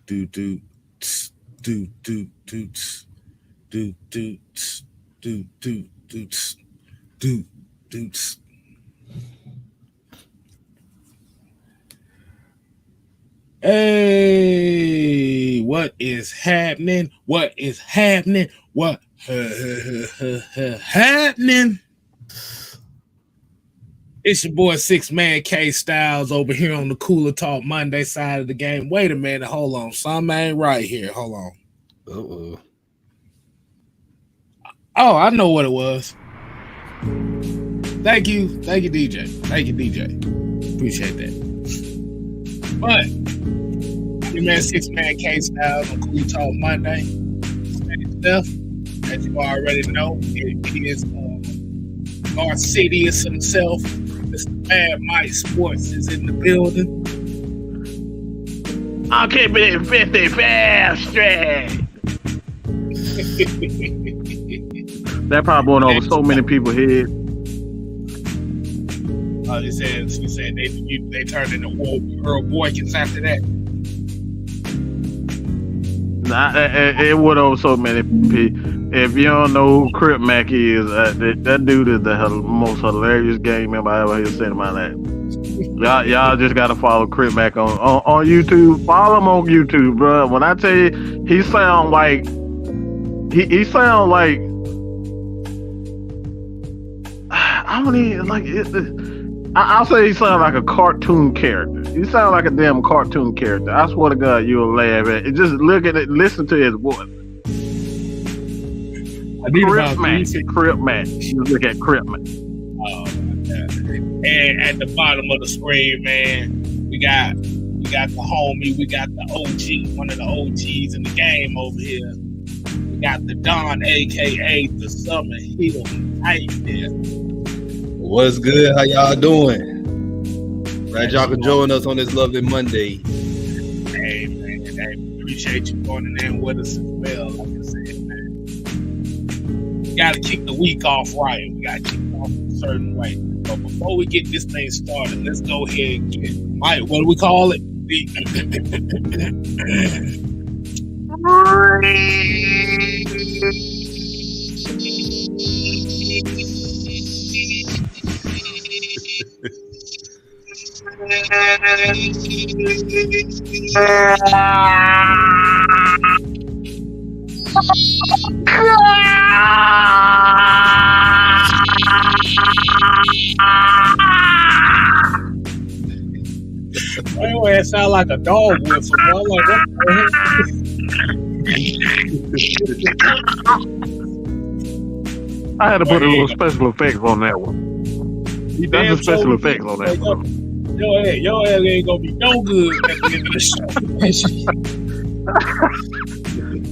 do do do do do do do do do do do. Hey, what is happening? What is happening? What happening? It's your boy 6-Man K Styles over here on the Cooler Talk Monday side of the game. Wait a minute, hold on. Something ain't right here. Hold on. Uh-oh. Oh, I know what it was. Thank you, DJ. Thank you, DJ. Appreciate that. But your man 6-Man K Styles on Cooler Talk Monday. Stuff, as you already know, it is Arcadius himself. Mr. Bad Mike Sports is in the building. I'm keeping it 50 fast straight. That probably went over so many people's heads. He said they turned into Earl Boykins after that. Nah, it went over so many people. If you don't know who Crip Mac is, that dude is the most hilarious gang member I ever seen in my life. Y'all just gotta follow Crip Mac on YouTube. Follow him on YouTube, bro. When I tell you, he sound like he sound like I don't even like it. I'll say he sounds like a cartoon character. He sounds like a damn cartoon character. I swear to God, you'll laugh at it. Just look at it, listen to his voice. Crip Mac. You look at Crip Mac. Oh my God. And at the bottom of the screen, man, we got the homie, we got the OG, one of the OGs in the game over here. We got the Don, aka the Summer Hill Tight there. What's good? How y'all doing? Glad y'all can join us on this lovely Monday. Hey man, appreciate you joining in with us as well. Like I said, man, we gotta kick the week off right. We gotta kick it off a certain way. But before we get this thing started, let's go ahead and get Mike. What do we call it? Anyway, it sounds like a dog whistle. Bro. Like, what the heck? I had to put a little special effects on that one. That's the special effects on that one. Your ass ain't gonna be no good at the end of the show.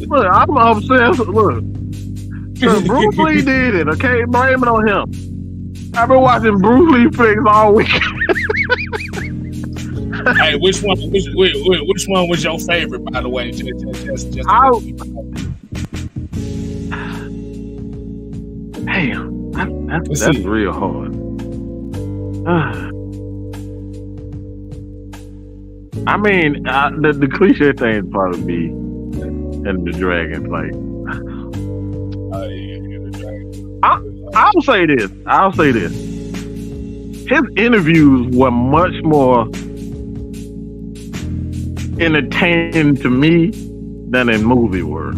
Look, I'm obsessed. Look, Bruce Lee did it. Okay, blame it on him. I've been watching Bruce Lee flicks all week. Hey, which one was your favorite, by the way? Damn, that's real hard. I mean, the cliche thing would probably be in the dragon fight. The dragon. I'll say this. His interviews were much more entertaining to me than in movie were.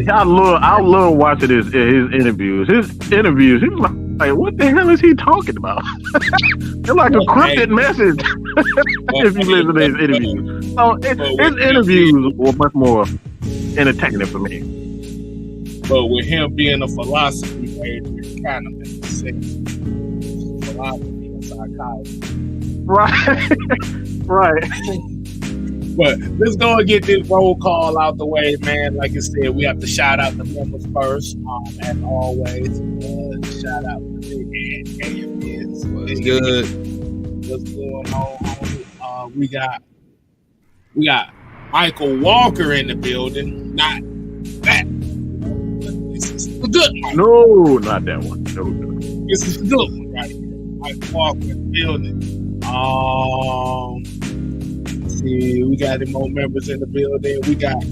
I love watching his interviews. His interviews, he was like, what the hell is he talking about? It's like a cryptic message if you listen to his interviews. So his interviews were much more entertaining for me. But with him being a philosophy major, it kind of makes sense. Philosophy and psychology. Right. But let's go and get this roll call out the way, man. Like I said, we have to shout out the members first. As always, shout out to Big Ed. What's good? What's going on? We got Michael Walker in the building. Not that. This is the good one. No, not that one. No. This is the good one right here. Michael Walker in the building. see, we got more members in the building. We got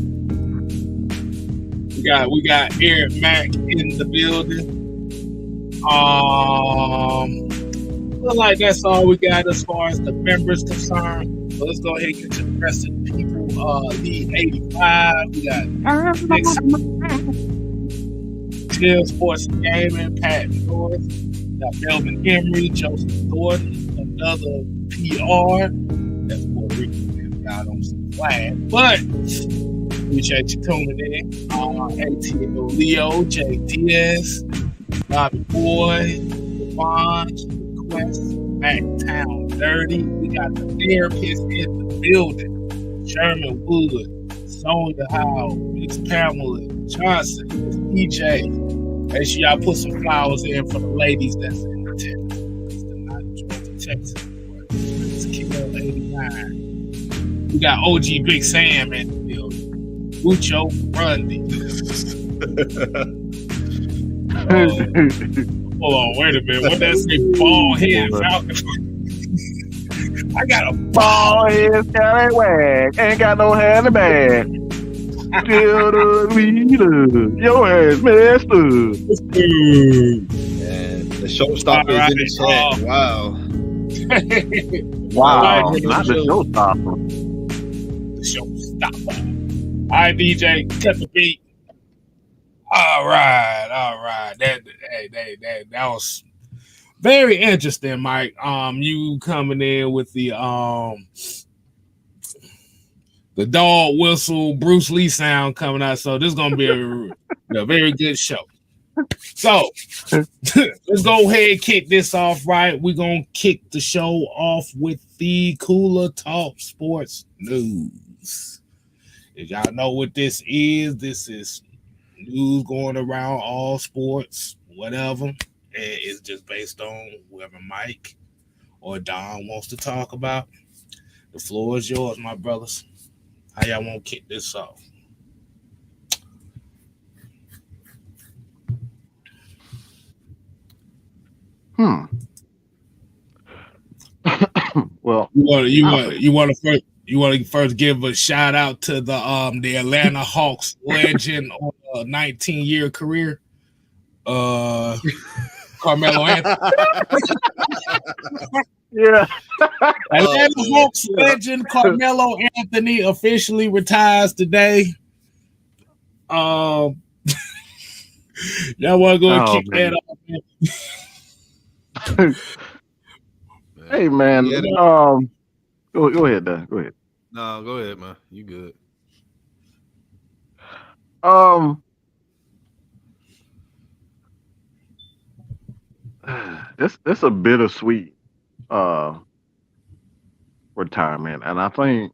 Eric Mack in the building. Feel like that's all we got as far as the members concerned. So let's go ahead and get to the rest of the people. Lead 85. We got Chill Sports and Gaming, Pat North. We got Melvin Henry, Joseph Thornton, another PR. That's Puerto Rican. Y'all don't see the flag, but appreciate you tuning in. ATL Leo, Jay Diaz, Bobby Boy, Devon, Quest, Backtown Dirty. We got the therapist in the building. Sherman Wood, Sonia Howe, Miss Pamela Johnson, DJ. Make sure y'all put some flowers in for the ladies that's in the tent. It's the not Georgia, Texas. It's Kill 89. We got OG Big Sam in the building. Mucho Grundy. Hold on, wait a minute. What that say? Bald head Falcon. I got a bald head scallywag. Ain't got no hair in the bag. Still the leader. Your ass messed up. And the showstopper is in the chat. Wow. Wow. Not the showstopper. The showstopper. All right, DJ, cut the beat. All right. That was very interesting, Mike. You coming in with the dog whistle Bruce Lee sound coming out. So this is gonna be a very good show. So let's go ahead and kick this off right. We're gonna kick the show off with the Cooler Talk Sports News. If y'all know what this is news going around all sports, whatever. It's just based on whoever Mike or Don wants to talk about. The floor is yours, my brothers. How y'all want to kick this off? Well, you want to first give a shout out to the Atlanta Hawks legend on a 19-year career, Carmelo Anthony. Yeah. Atlanta Hawks legend Carmelo Anthony officially retires today. Y'all want to go and kick that off? Hey man, go ahead, Dan. Go ahead. No, go ahead, man. You good? This a bittersweet retirement, and I think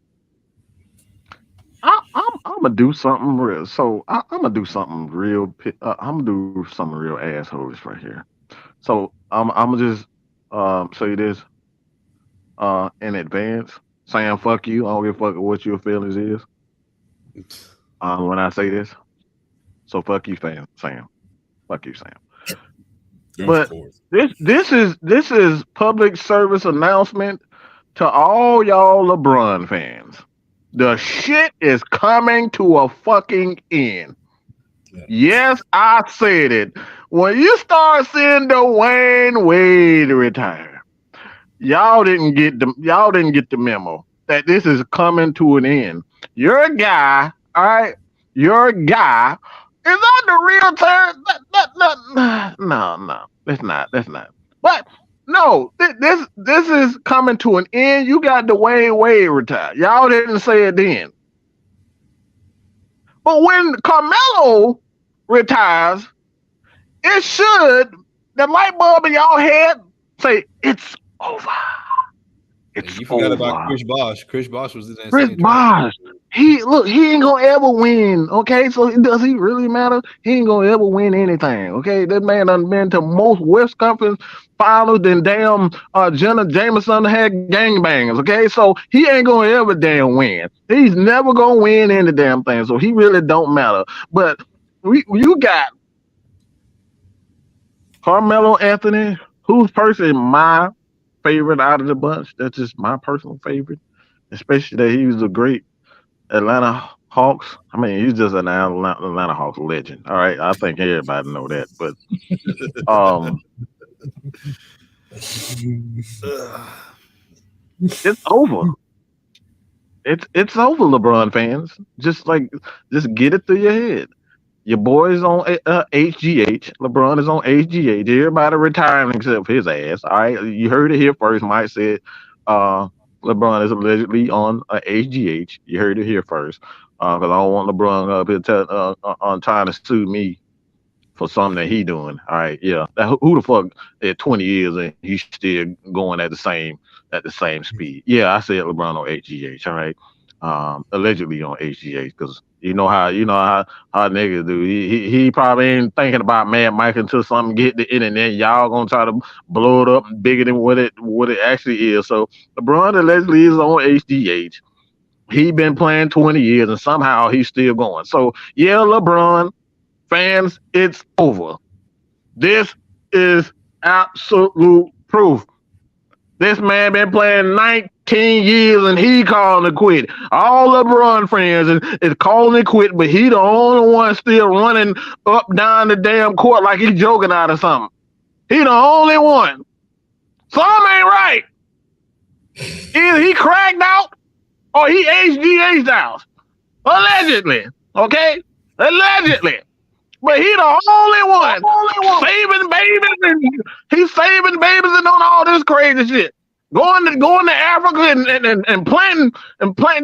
I'm gonna do something real. So I'm gonna do something real. I'm gonna do something real assholes right here. So I'm gonna just say this in advance, saying fuck you. I don't give a fuck what your feelings is when I say this. So fuck you, Sam. Fuck you, Sam. But this is public service announcement to all y'all LeBron fans. The shit is coming to a fucking end. Yeah. Yes, I said it. When you start seeing Dwayne Wade retire, y'all didn't get the memo that this is coming to an end. Your guy, all right, your guy. Is that the real term? No, that's not. But no, this is coming to an end. You got Dwayne Wade retired. Y'all didn't say it then. But when Carmelo retires, it should, the light bulb in y'all head say it's over. You forgot about Chris Bosh. Chris Bosh was in that Chris Bosh. He ain't gonna ever win. Okay, so does he really matter? He ain't gonna ever win anything. Okay, that man done been to most West Conference finals than damn Jenna Jameson had gangbangers. Okay, so he ain't gonna ever damn win. He's never gonna win any damn thing. So he really don't matter. But you got Carmelo Anthony, who's personally my favorite out of the bunch. That's just my personal favorite. especially that he was a great Atlanta Hawks. I mean, he's just an Atlanta Hawks legend. All right, I think everybody know that. But um, it's over. It's over, LeBron fans. Just get it through your head. Your boy is on HGH. LeBron is on HGH. Everybody retiring except his ass. All right, you heard it here first. Mike said uh, LeBron is allegedly on HGH. You heard it here first. Because I don't want LeBron up here on trying to sue me for something that he doing. All right, yeah. Who the fuck at 20 years and he's still going at the same speed? Yeah, I said LeBron on HGH. All right, allegedly on HGH because how niggas do. He probably ain't thinking about Mad Mike until something get the internet. Y'all gonna try to blow it up bigger than what it actually is. So LeBron allegedly is on HGH. He been playing 20 years and somehow he's still going. So yeah, LeBron fans, it's over. This is absolute proof. This man been playing 19 years and he calling it quit. All LeBron friends is calling it quit, but he the only one still running up down the damn court like he's joking out of something. He the only one. Something ain't right. Either he cracked out or he HGH'd out. Allegedly. Okay? Allegedly. But he the only one saving babies and he's saving babies and doing all this crazy shit. Going to Africa and planting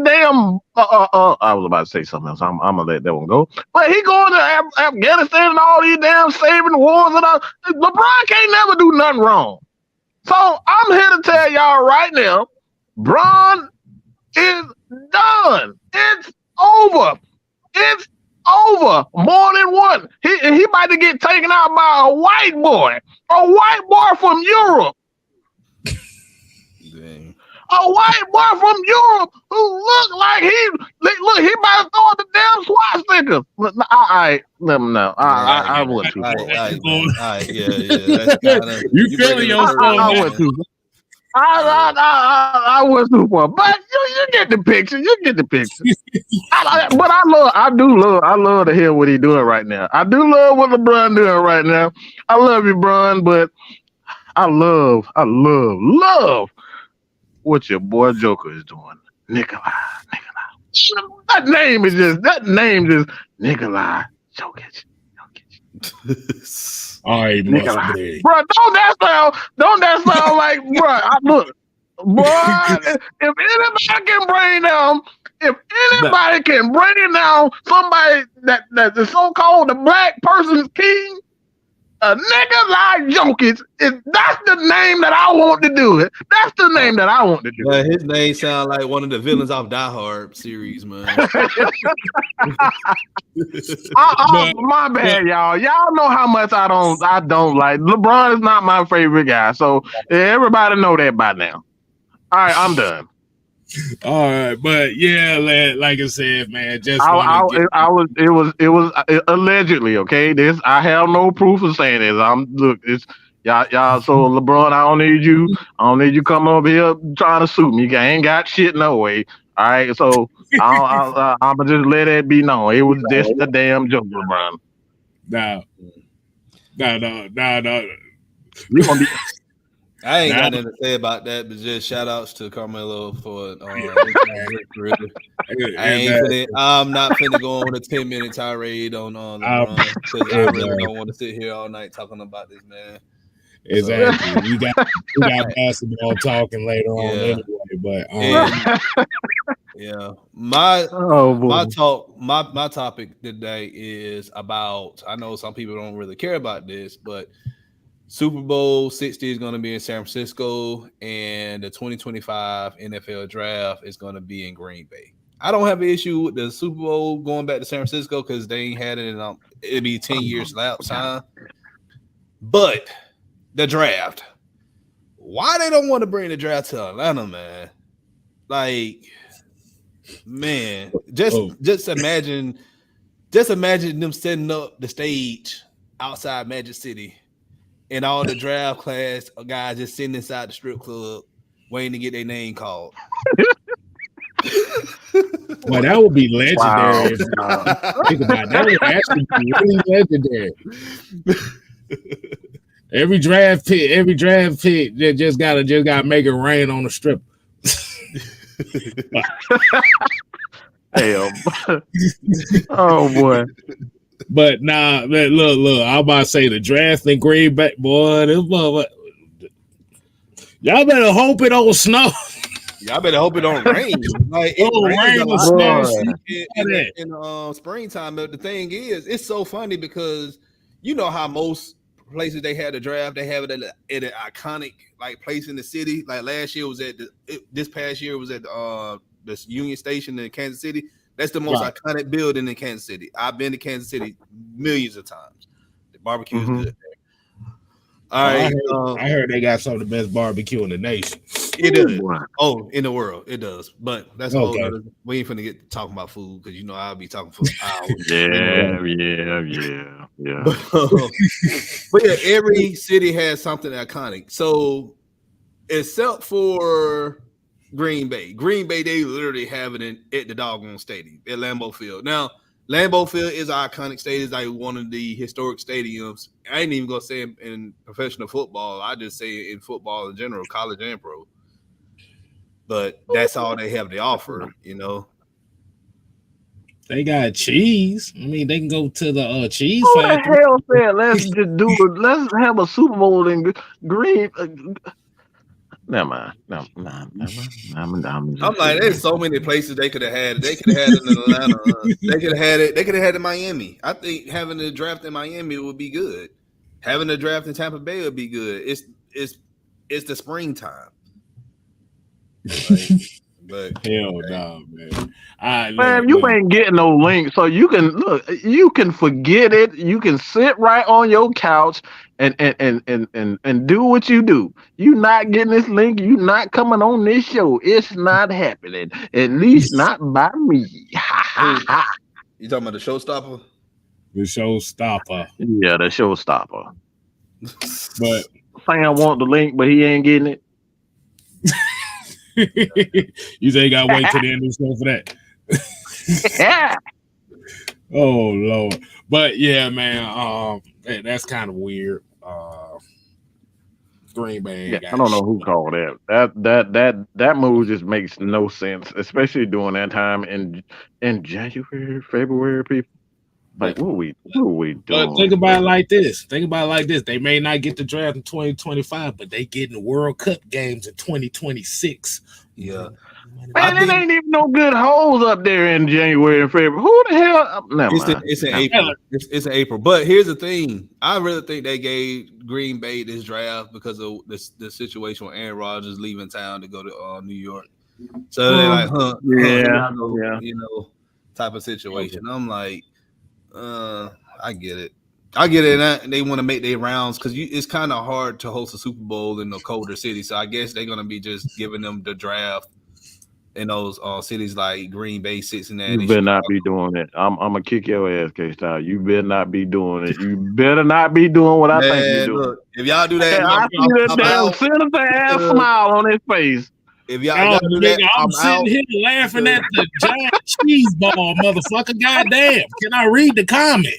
damn I was about to say something else. I'm gonna let that one go. But he going to Afghanistan and all these damn saving wars and all. LeBron can't never do nothing wrong. So I'm here to tell y'all right now, Bron is done. It's over. It's over. More than one. He about to get taken out by a white boy from Europe. Dang. A white boy from Europe who look like he about to throw the damn swastika. I went too far. Yeah. That's you feeling yourself? I went too far. I went too far, but you get the picture. You get the picture. But I love to hear what he's doing right now. I do love what LeBron doing right now. I love you, Bron, but I love what your boy Joker is doing. Nikolai. That name is just Nikolai Jokic. All right, Nikolai. Bro, don't that sound like, bro, if anybody can bring down somebody that's the so-called the black person's king, a nigga like Jokic, that's the name that I want to do it. That's the name that I want to do. Yeah, his name sounds like one of the villains off Die Hard series, man. My bad, y'all. Y'all know how much I don't like. LeBron is not my favorite guy, so everybody know that by now. All right, I'm done. All right, but yeah, like I said, man, just it was allegedly, okay. This I have no proof of saying this. It's y'all. So LeBron, I don't need you coming over here trying to sue me. I ain't got shit no way. All right, so I'm gonna just let it be known. It was just a damn joke, LeBron. No. We gonna be. I ain't got nothing to say about that, but just shout outs to Carmelo for I'm not finna go on a 10-minute tirade on LeBron because I really don't want to sit here all night talking about this man. Exactly. So. we got basketball talking later on anyway, but my topic today is about, I know some people don't really care about this, but Super Bowl 60 is going to be in San Francisco, and the 2025 NFL Draft is going to be in Green Bay. I don't have an issue with the Super Bowl going back to San Francisco because they ain't had it in it'll be 10 years lapse time. But the draft, why they don't want to bring the draft to Atlanta, man? Like, man, just imagine them setting up the stage outside Magic City. And all the draft class guys just sitting inside the strip club waiting to get their name called. Well, that would be legendary. Wow. Think about it. That would actually be really legendary. Every draft pick that just gotta make it rain on the strip. Damn. Oh boy. But nah, man, look, I'm about to say the draft in Green Bay, boy. Y'all better hope it don't snow. Y'all better hope it don't rain. Like it rains a lot in springtime. But the thing is, it's so funny because you know how most places they had the draft, they have it at an iconic like place in the city. Like last year was at this past year was at this Union Station in Kansas City. That's the most iconic building in Kansas City. I've been to Kansas City millions of times. The barbecue is good there. All right, I heard they got some of the best barbecue in the nation. It does. Oh, in the world, it does. But that's okay. We ain't finna get talking about food because you know I'll be talking for hours. Yeah. But yeah, every city has something iconic. So, except for Green Bay, they literally have it at the doggone stadium at Lambeau Field. Now, Lambeau Field is an iconic stadium. It's like one of the historic stadiums. I ain't even gonna say in professional football. I just say in football in general, college and pro. But that's all they have to offer, you know. They got cheese. I mean, they can go to the cheese Who factory. the hell said let's just do it? Let's have a Super Bowl in Green. Never mind. No. I'm like, there's so many places they could have had it. They could have had it in Atlanta. They could have had it. They could have had it in Miami. I think having the draft in Miami would be good. Having the draft in Tampa Bay would be good. It's the springtime. But hell no, man. Man, you ain't getting no link, so you can look. You can forget it. You can sit right on your couch and do what you do. You not getting this link. You not coming on this show. It's not happening. At least not by me. Ha ha ha. You talking about the showstopper? The showstopper. Yeah, the showstopper. But Sam want the link, but he ain't getting it. You say you gotta wait till the end of the show for that. Oh Lord. But yeah, man, that's kind of weird. Green Bay. Yeah, I don't know who called that. That move just makes no sense, especially during that time in January, February, people. Like, what are we doing? But think about it like this. They may not get the draft in 2025, but they get in the World Cup games in 2026. Yeah. Man, it ain't even no good holes up there in January and February. Who the hell? It's in April. It's in April. But here's the thing. I really think they gave Green Bay this draft because of the situation with Aaron Rodgers leaving town to go to New York. So they're like, you know, type of situation. I'm like, I get it. And they want to make their rounds because it's kind of hard to host a Super Bowl in a colder city. So I guess they're gonna be just giving them the draft in those cities like Green Bay, Cincinnati. You better not be doing it. I'm gonna kick your ass, K-Style. You better not be doing it. You better not be doing what I think you're doing. Look, if y'all do that, I see that damn sinister ass smile on his face. If y'all do that, I'm sitting here laughing at the giant cheese ball, motherfucker. Goddamn. Can I read the comment?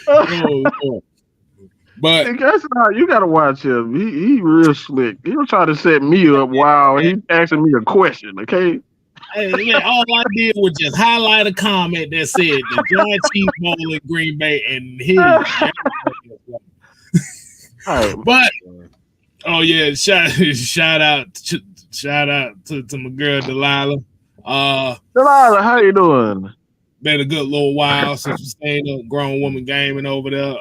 Oh. But you gotta watch him. He real slick. He was trying to set me up while he asking me a question. Okay. Hey, man, all I did was just highlight a comment that said the giant cheese ball in Green Bay and his. But oh yeah, shout out to my girl Delilah. Delilah, how you doing? Been a good little while since we stayed up, grown woman gaming over there.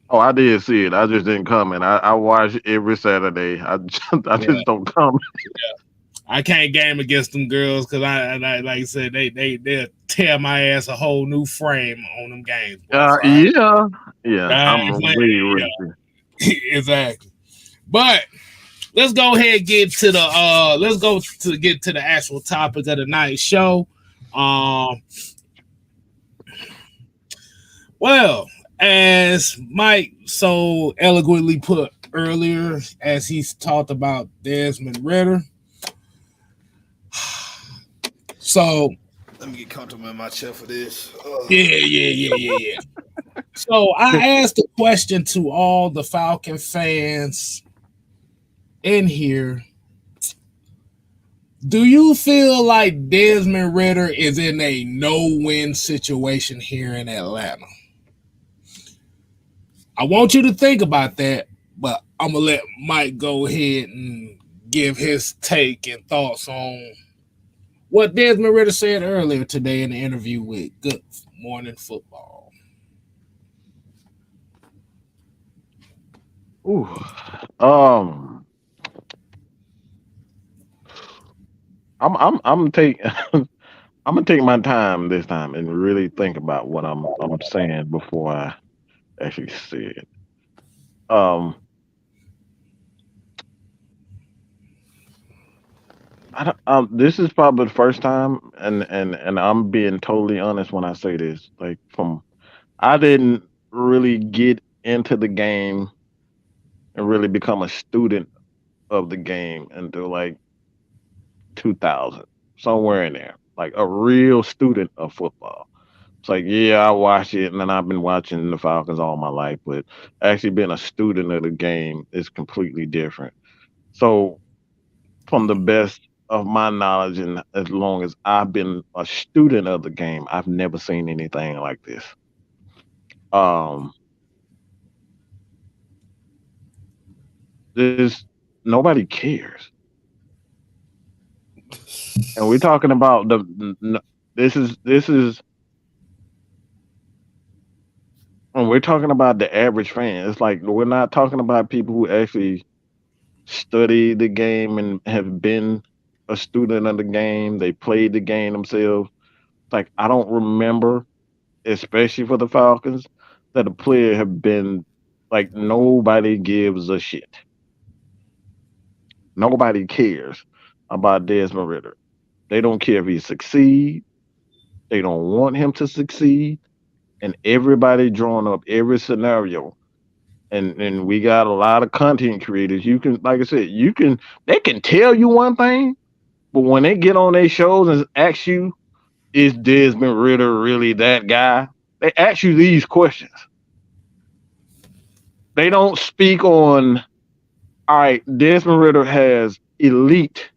Oh, I did see it. I just didn't comment. I watch every Saturday. I just don't comment. Yeah. I can't game against them girls because I like I said they'll tear my ass a whole new frame on them games. I'm way exactly. But let's go ahead and get to the get to the actual topic of the night's show. Well, as Mike so eloquently put earlier as he's talked about Desmond Ridder. So let me get comfortable in my chair for this. Yeah. So I asked a question to all the Falcon fans in here. Do you feel like Desmond Ridder is in a no-win situation here in Atlanta? I want you to think about that, but I'm going to let Mike go ahead and give his take and thoughts on what Desmond Ridder said earlier today in the interview with Good Morning Football. Ooh. I'm gonna take I'm gonna take my time this time and really think about what I'm saying before I actually say it. This is probably the first time, and I'm being totally honest when I say this. Like, I didn't really get into the game and really become a student of the game until like 2000, somewhere in there, like a real student of football. It's like, yeah, I watch it, and then I've been watching the Falcons all my life, but actually being a student of the game is completely different. So, from the best of my knowledge, and as long as I've been a student of the game, I've never seen anything like this. This Nobody cares, and we're talking about this is when we're talking about the average fan. It's like we're not talking about people who actually study the game and have been a student of the game. They played the game themselves. Like, I don't remember, especially for the Falcons, that a player have been like, nobody gives a shit. Nobody cares about Desmond Ridder. They don't care if he succeeds. They don't want him to succeed. And everybody drawing up every scenario. And we got a lot of content creators. You can, like I said, they can tell you one thing, but when they get on their shows and ask you, is Desmond Ridder really that guy? They ask you these questions. They don't speak on, all right, Desmond Ridder has elite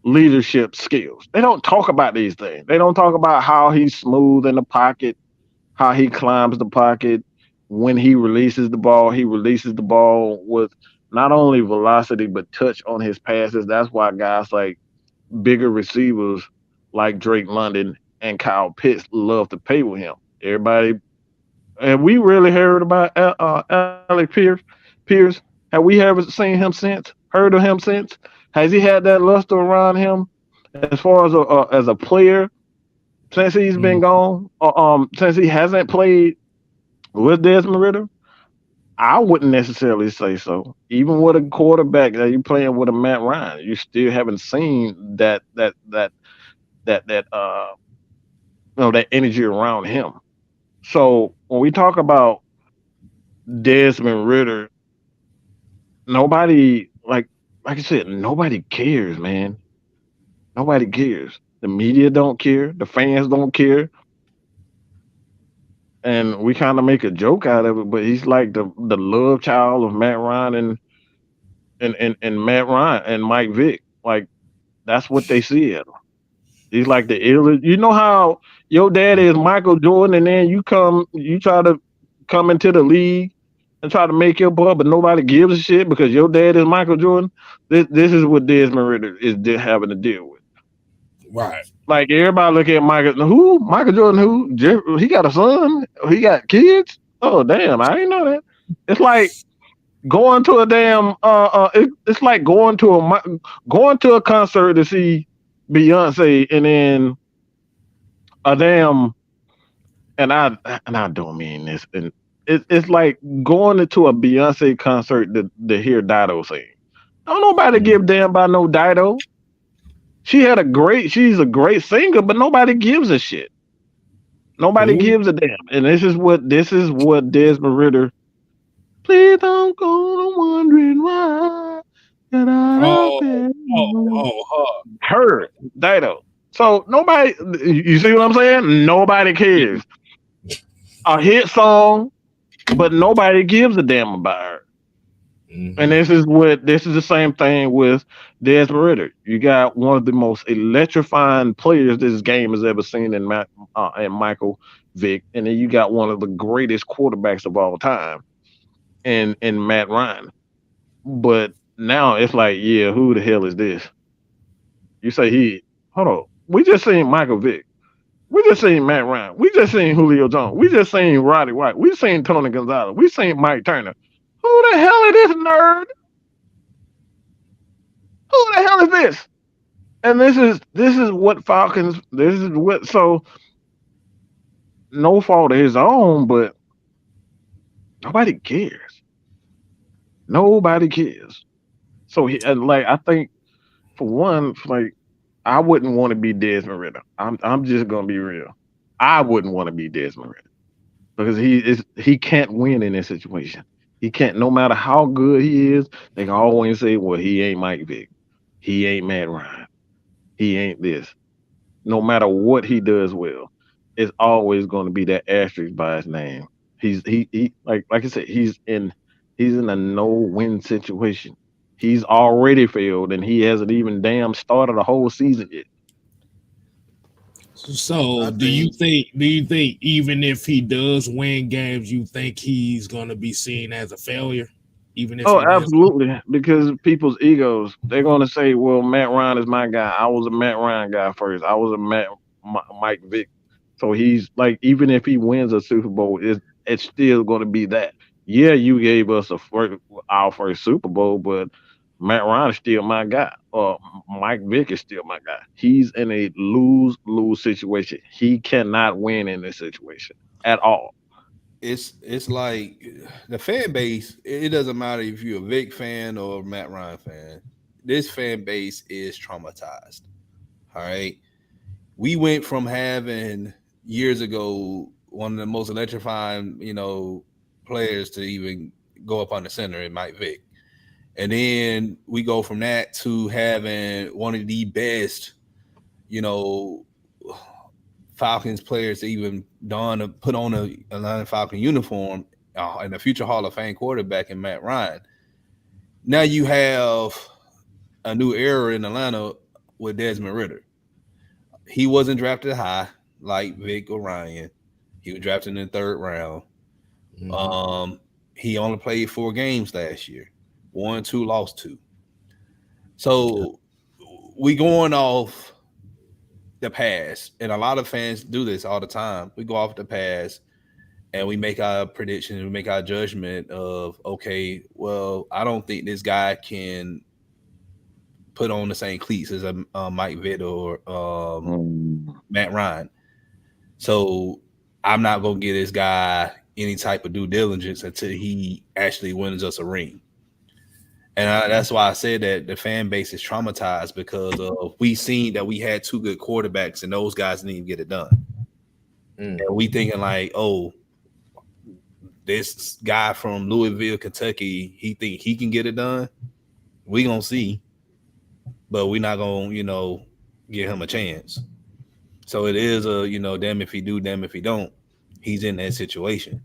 leadership skills. They don't talk about these things. They don't talk about how he's smooth in the pocket, how he climbs the pocket. When he releases the ball with not only velocity but touch on his passes. That's why guys like bigger receivers like Drake London and Kyle Pitts love to pay with him. Everybody, have we really heard about Alec Pierce? Have we ever seen him since? Heard of him since? Has he had that luster around him as far as a player since he's been gone? Since he hasn't played with Desmond Ridder? I wouldn't necessarily say so. Even with a quarterback that you're playing with a Matt Ryan, you still haven't seen that energy around him. So when we talk about Desmond Ridder, nobody, like I said, nobody cares, man. Nobody cares. The media don't care. The fans don't care. And we kind of make a joke out of it, but he's like the love child of Matt Ryan and Matt Ryan and Mike Vick. Like, that's what they see at him. He's like the illest. You know how your daddy is Michael Jordan, and then you try to come into the league and try to make your buck, but nobody gives a shit because your dad is Michael Jordan. This is what Desmond Ridder is having to deal with. Right. Like, everybody look at Michael Jordan, who? He got a son? He got kids? Oh, damn, I didn't know that. It's like going to a damn, it's like going to a concert to see Beyonce, and then a damn, and I don't mean this, and it's like going into a Beyonce concert to hear Dido sing. Don't nobody give a damn about no Dido. She's a great singer, but nobody gives a shit. Nobody gives a damn. And this is what Desmond Ridder Please don't go wondering why. That I love Oh, you. oh. Heard Dado. So nobody, you see what I'm saying? Nobody cares. A hit song, but nobody gives a damn about her. Mm-hmm. And this is the same thing with Desmond Ridder. You got one of the most electrifying players this game has ever seen in Michael Vick, and then you got one of the greatest quarterbacks of all time in Matt Ryan. But now it's like, yeah, who the hell is this? You say hold on. We just seen Michael Vick. We just seen Matt Ryan. We just seen Julio Jones. We just seen Roddy White. We seen Tony Gonzalez. We seen Mike Turner. Who the hell is this nerd? Who the hell is this? And this is what Falcons. This is what so no fault of his own, but nobody cares. Nobody cares. So and like I think for one, like I wouldn't want to be Desmond Ridder. I'm just gonna be real. I wouldn't want to be Desmond Ridder because he can't win in this situation. He can't. No matter how good he is, they can always say, "Well, he ain't Mike Vick. He ain't Matt Ryan. He ain't this." No matter what he does well, it's always going to be that asterisk by his name. He like I said, he's in a no-win situation. He's already failed, and he hasn't even damn started a whole season yet. So, do you think even if he does win games, you think he's gonna be seen as a failure? Even if Oh, he wins? absolutely. Because people's egos, they're going to say, well, Matt Ryan is my guy. I was a Matt Ryan guy first. I was a Mike Vick. So he's like, even if he wins a Super Bowl, it's still going to be that. Yeah, you gave us our first Super Bowl, but Matt Ryan is still my guy. Or Mike Vick is still my guy. He's in a lose situation. He cannot win in this situation at all. It's like the fan base. It doesn't matter if you're a Vic fan or a Matt Ryan fan. This fan base is traumatized. All right, we went from having years ago one of the most electrifying, players to even go up on the center in Mike Vick, and then we go from that to having one of the best, you know, Falcons players to even put on a Atlanta Falcon uniform, and a future Hall of Fame quarterback in Matt Ryan. Now you have a new era in Atlanta with Desmond Ridder. He wasn't drafted high like Vic or Ryan. He was drafted in the third round. Mm-hmm. He only played 4 games last year. Won 2, lost 2. So we going off the past, and a lot of fans do this all the time. We go off the past and we make our predictions, we make our judgment of, okay, well, I don't think this guy can put on the same cleats as a Mike Vick or Matt Ryan. So I'm not going to give this guy any type of due diligence until he actually wins us a ring. And that's why I said that the fan base is traumatized, because we seen that we had 2 good quarterbacks and those guys didn't even get it done. And we thinking like, oh, this guy from Louisville, Kentucky, he think he can get it done. We gonna see, but we're not gonna, give him a chance. So it is a, damn if he do, damn if he don't. He's in that situation.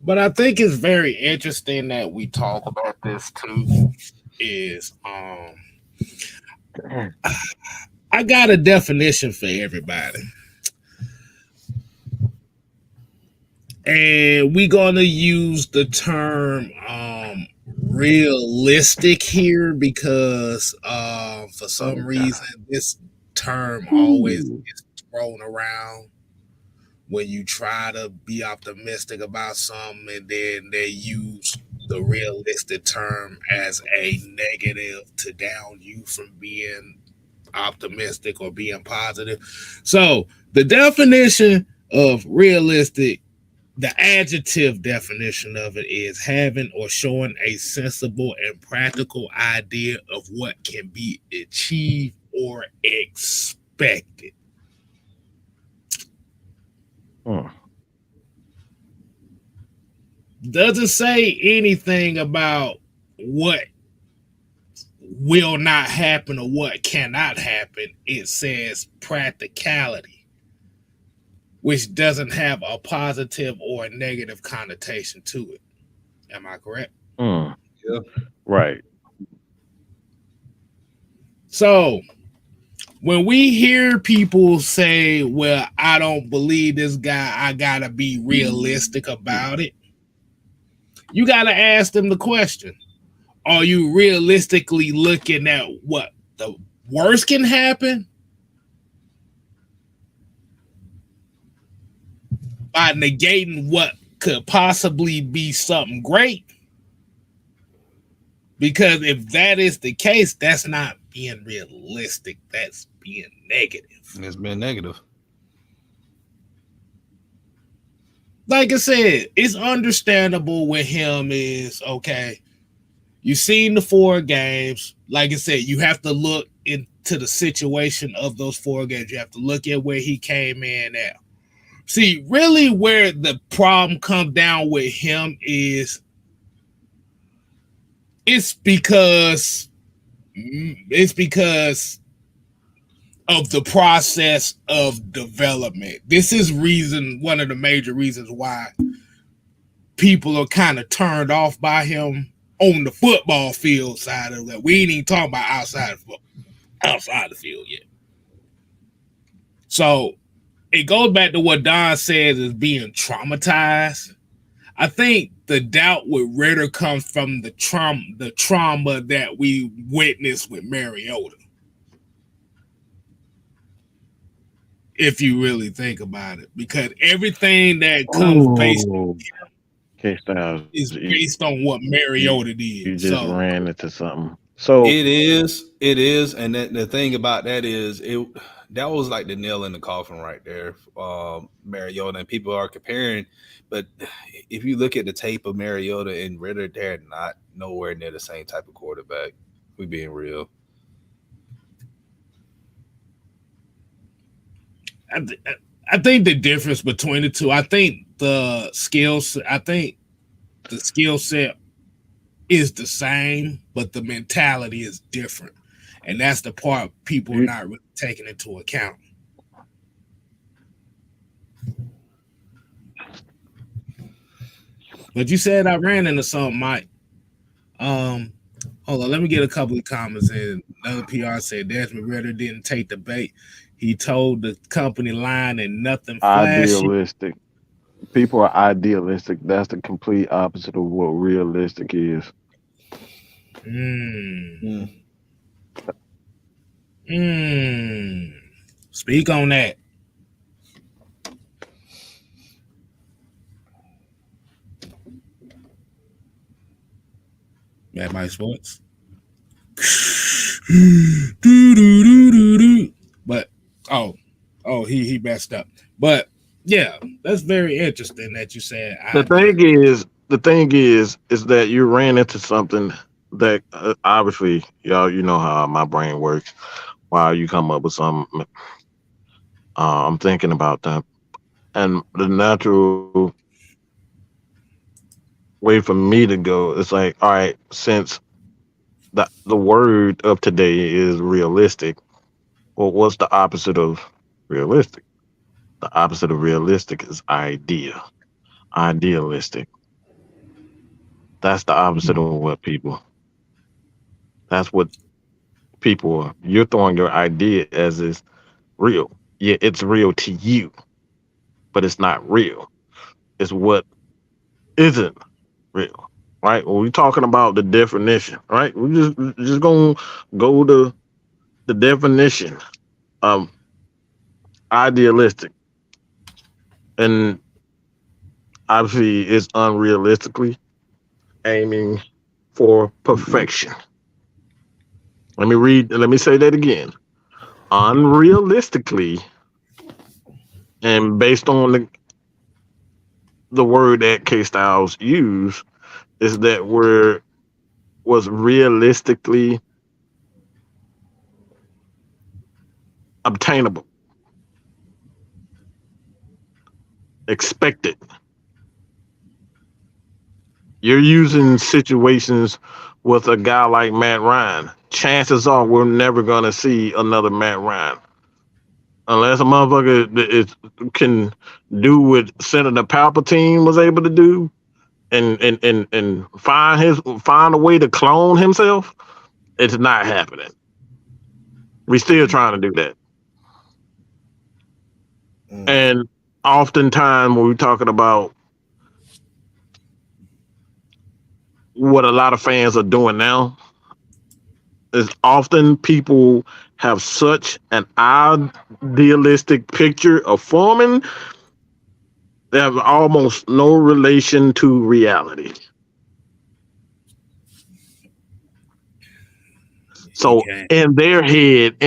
But I think it's very interesting that we talk about this too. Is I got a definition for everybody, and we're gonna use the term realistic here because for some reason this term always gets thrown around when you try to be optimistic about something, and then they use the realistic term as a negative to down you from being optimistic or being positive. So the definition of realistic, the adjective definition of it is having or showing a sensible and practical idea of what can be achieved or expected. doesn't say anything about what will not happen or what cannot happen. It says practicality, which doesn't have a positive or a negative connotation to it. Am I correct? Mm, Yeah. right. So when we hear people say, well, I don't believe this guy, I gotta be realistic about it, you gotta ask them the question. Are you realistically looking at what the worst can happen by negating what could possibly be something great? Because if that is the case, that's not being realistic. That's being negative. It's been negative. Like I said, it's understandable with him is okay. You've seen the 4 games. Like I said, you have to look into the situation of those 4 games. You have to look at where he came in at. See, really where the problem comes down with him is it's because of the process of development. This is one of the major reasons why people are kind of turned off by him on the football field side of that. We ain't even talking about outside the field yet. So it goes back to what Don says is being traumatized. I think the doubt with Ridder comes from the trauma that we witnessed with Mariota. If you really think about it, because everything that comes based is based on what Mariota did. You just ran into something. So it is, and the thing about that is that was like the nail in the coffin right there, Mariota, and people are comparing. But if you look at the tape of Mariota and Ridder, they're not nowhere near the same type of quarterback. We being real. I think the difference between the two, I think the skill set is the same, but the mentality is different. And that's the part people are not really taking into account. But you said I ran into something, Mike. Hold on, let me get a couple of comments in. Another PR said Desmond Ridder didn't take the bait. He told the company line and nothing flashy. Idealistic. People are idealistic. That's the complete opposite of what realistic is. Speak on that. Mad Mike Sports. But he messed up. But yeah, that's very interesting that you said. The thing is that you ran into something that obviously, y'all, you know how my brain works. While you come up with something, I'm thinking about that, and the natural way for me to go is like, all right, since the word of today is realistic, well, what's the opposite of realistic? The opposite of realistic is idealistic. That's the opposite of what people. That's what people are. You're throwing your idea as is real. Yeah, it's real to you, but it's not real. It's what isn't real, right? When we're talking about the definition, right? We just gonna go to the definition. Idealistic, and obviously, it's unrealistically aiming for perfection. Let me say that again. Unrealistically, and based on the word that K Styles used, is that was realistically obtainable, expected. You're using situations with a guy like Matt Ryan. Chances are we're never going to see another Matt Ryan. Unless a can do what Senator Palpatine was able to do and find a way to clone himself, it's not happening. We're still trying to do that. And oftentimes when we're talking about what a lot of fans are doing now, is often people have such an idealistic picture of forming they have almost no relation to reality. So in their head,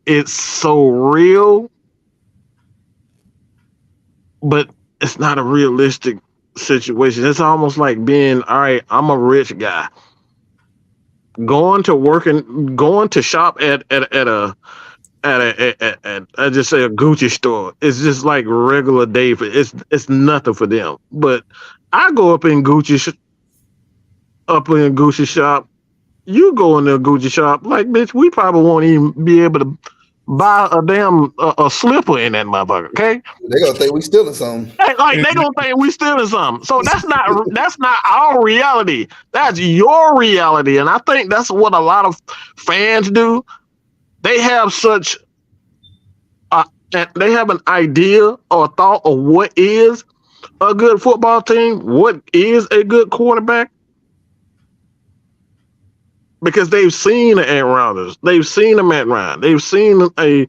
it's so real, but it's not a realistic situation. It's almost like being, all right, I'm a rich guy. Going to shop at a I just say a Gucci store. It's just like regular day for it's nothing for them. But I go up in Gucci shop. You go in the Gucci shop, like bitch. We probably won't even be able to buy a damn a slipper in that motherfucker. Okay, they gonna think we stealing something. Like they gonna think we stealing something. So that's not our reality. That's your reality, and I think that's what a lot of fans do. They have such they have an idea or thought of what is a good football team, what is a good quarterback, because they've seen the Aaron Rodgers, they've seen the Matt Ryan, they've seen a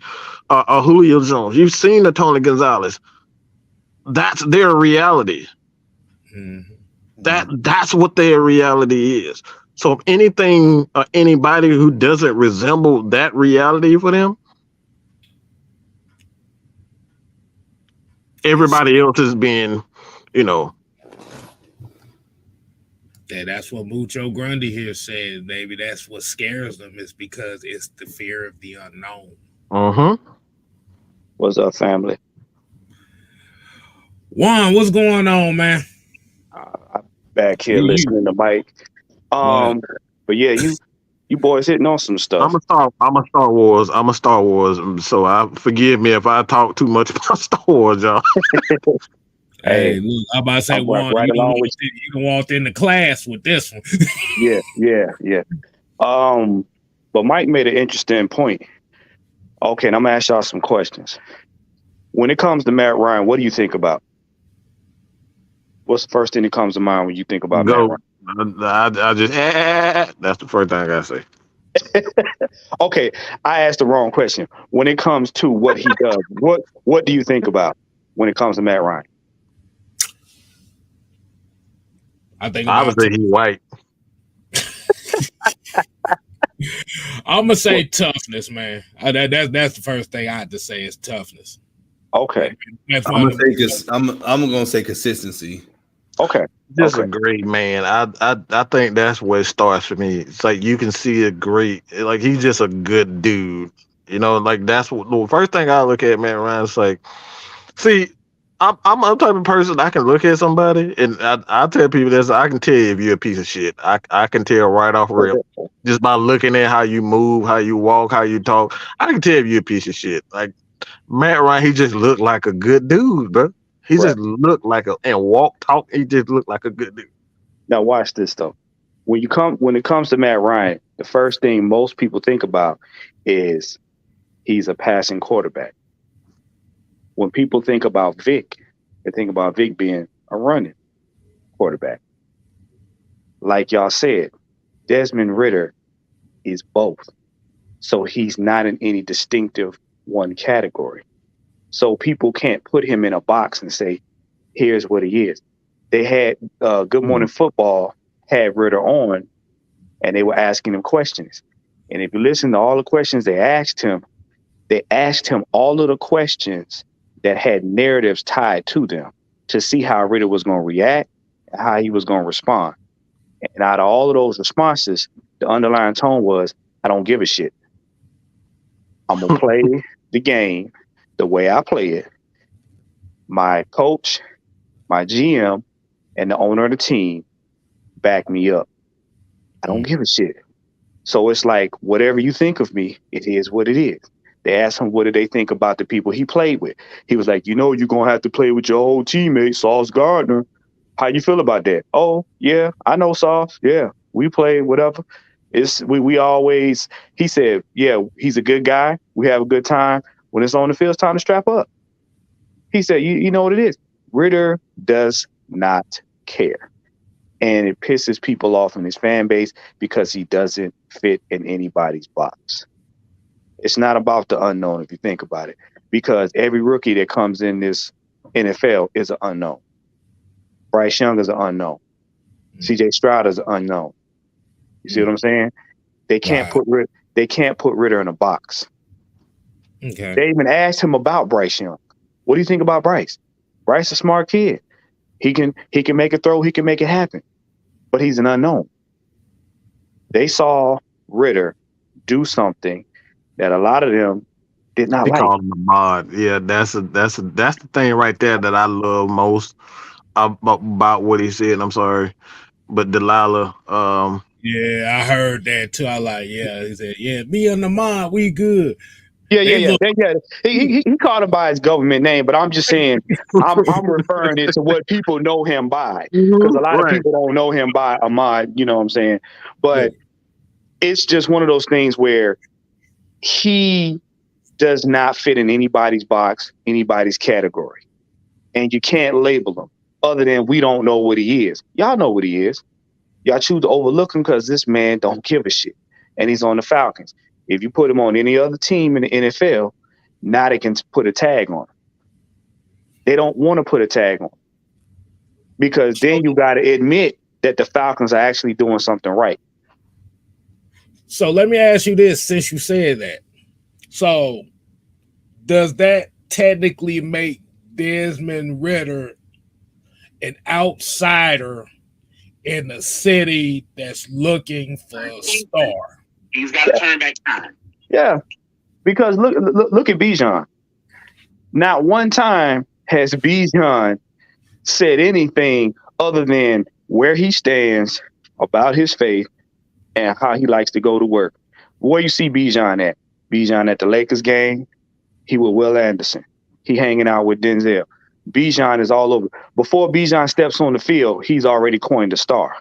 Julio Jones, you've seen the Tony Gonzalez. That's their reality. That's what their reality is. So if anything, anybody who doesn't resemble that reality for them, everybody else is being, Yeah, that's what Mucho Grundy here said, baby. That's what scares them, is because it's the fear of the unknown. What's up, family? Juan, what's going on, man? I'm back here listening to Mike. But yeah, you boys hitting on some stuff. I'm a Star Wars. So forgive me if I talk too much about Star Wars, y'all. Hey, look, I'm about to say, Juan, right you walked into class with this one. Yeah. But Mike made an interesting point. Okay, and I'm gonna ask y'all some questions. When it comes to Matt Ryan, what do you think about? What's the first thing that comes to mind when you think about Matt Ryan? I just that's the first thing I gotta say. Okay, I asked the wrong question. When it comes to what he does, what do you think about when it comes to Matt Ryan? I would say he's white. I'm gonna say toughness, man. That's the first thing I had to say is toughness. Okay, I'm gonna say consistency. Okay, just a great man. I think that's where it starts for me. It's like you can see a great, like he's just a good dude. Like that's what the first thing I look at, man. Ryan, it's like, see, I'm a type of person I can look at somebody and I tell people this. I can tell you if you're a piece of shit. I can tell right off rip just by looking at how you move, how you walk, how you talk. I can tell if you're a piece of shit. Like Matt Ryan, he just looked like a good dude, bro. He just looked like and walk, talk. He just looked like a good dude. Now watch this though. When it comes to Matt Ryan, the first thing most people think about is he's a passing quarterback. When people think about Vic, they think about Vic being a running quarterback. Like y'all said, Desmond Ridder is both. So he's not in any distinctive one category. So people can't put him in a box and say, here's what he is. They had Good Morning Football had Ridder on, and they were asking him questions. And if you listen to all the questions they asked him all of the questions that had narratives tied to them to see how Ridder was going to react and how he was going to respond. And out of all of those responses, the underlying tone was, I don't give a shit. I'm going to play the game the way I play it. My coach, my GM, and the owner of the team back me up. I don't give a shit. So it's like, whatever you think of me, it is what it is. They asked him, what did they think about the people he played with? He was like, you're going to have to play with your old teammate, Sauce Gardner. How you feel about that? Oh, yeah, I know Sauce. Yeah, we played, whatever. We always, he said, yeah, he's a good guy. We have a good time. When it's on the field, it's time to strap up. He said, you know what it is? Ridder does not care. And it pisses people off in his fan base because he doesn't fit in anybody's box. It's not about the unknown, if you think about it, because every rookie that comes in this NFL is an unknown. Bryce Young is an unknown. CJ Stroud is an unknown. You see what I'm saying? They can't put Ridder in a box. Okay. They even asked him about Bryce Young. What do you think about Bryce? Bryce is a smart kid. He can make a throw. He can make it happen. But he's an unknown. They saw Ridder do something that a lot of them did not like. They call him a mod. Yeah, that's the thing right there that I love most about what he said. I'm sorry, but Delilah. Yeah, I heard that too. I like, yeah. He said, yeah, me and the mod, we good. Yeah. He called him by his government name, but I'm just saying, I'm referring it to what people know him by, because a lot of people don't know him by Ahmad. You know what I'm saying? But it's just one of those things where he does not fit in anybody's box, anybody's category, and you can't label him other than we don't know what he is. Y'all know what he is. Y'all choose to overlook him because this man don't give a shit, and he's on the Falcons. If you put him on any other team in the NFL, now they can put a tag on him. They don't want to put a tag on him because then you got to admit that the Falcons are actually doing something right. So let me ask you this, since you said that. So does that technically make Desmond Ridder an outsider in a city that's looking for a star? He's got to turn back time. Yeah, because look at Bijan. Not one time has Bijan said anything other than where he stands about his faith and how he likes to go to work. Where you see Bijan at? Bijan at the Lakers game, he with Will Anderson. He hanging out with Denzel. Bijan is all over. Before Bijan steps on the field, he's already coined a star.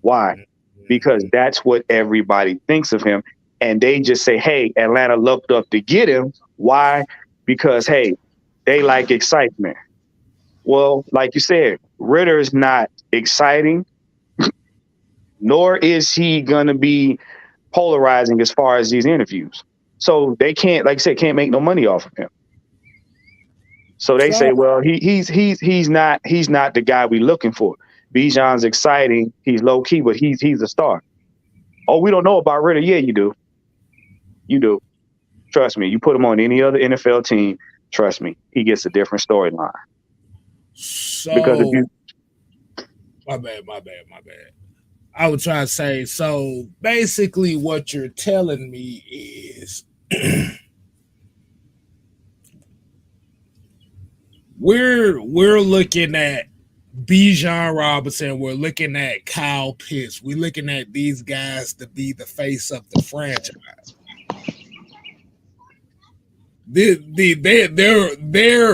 Why? Because that's what everybody thinks of him. And they just say, hey, Atlanta looked up to get him. Why? Because, hey, they like excitement. Well, like you said, Ridder is not exciting, nor is he going to be polarizing as far as these interviews. So they can't, like I said, can't make no money off of him. So they say, well, he's not the guy we're looking for. Bijan's exciting. He's low key, but he's a star. Oh, we don't know about Ridder. Yeah, you do. You do. Trust me. You put him on any other NFL team. Trust me, he gets a different storyline. So, because if you, my bad. I was trying to say, so basically what you're telling me is we're looking at Bijan Robinson, we're looking at Kyle Pitts, we're looking at these guys to be the face of the franchise. They're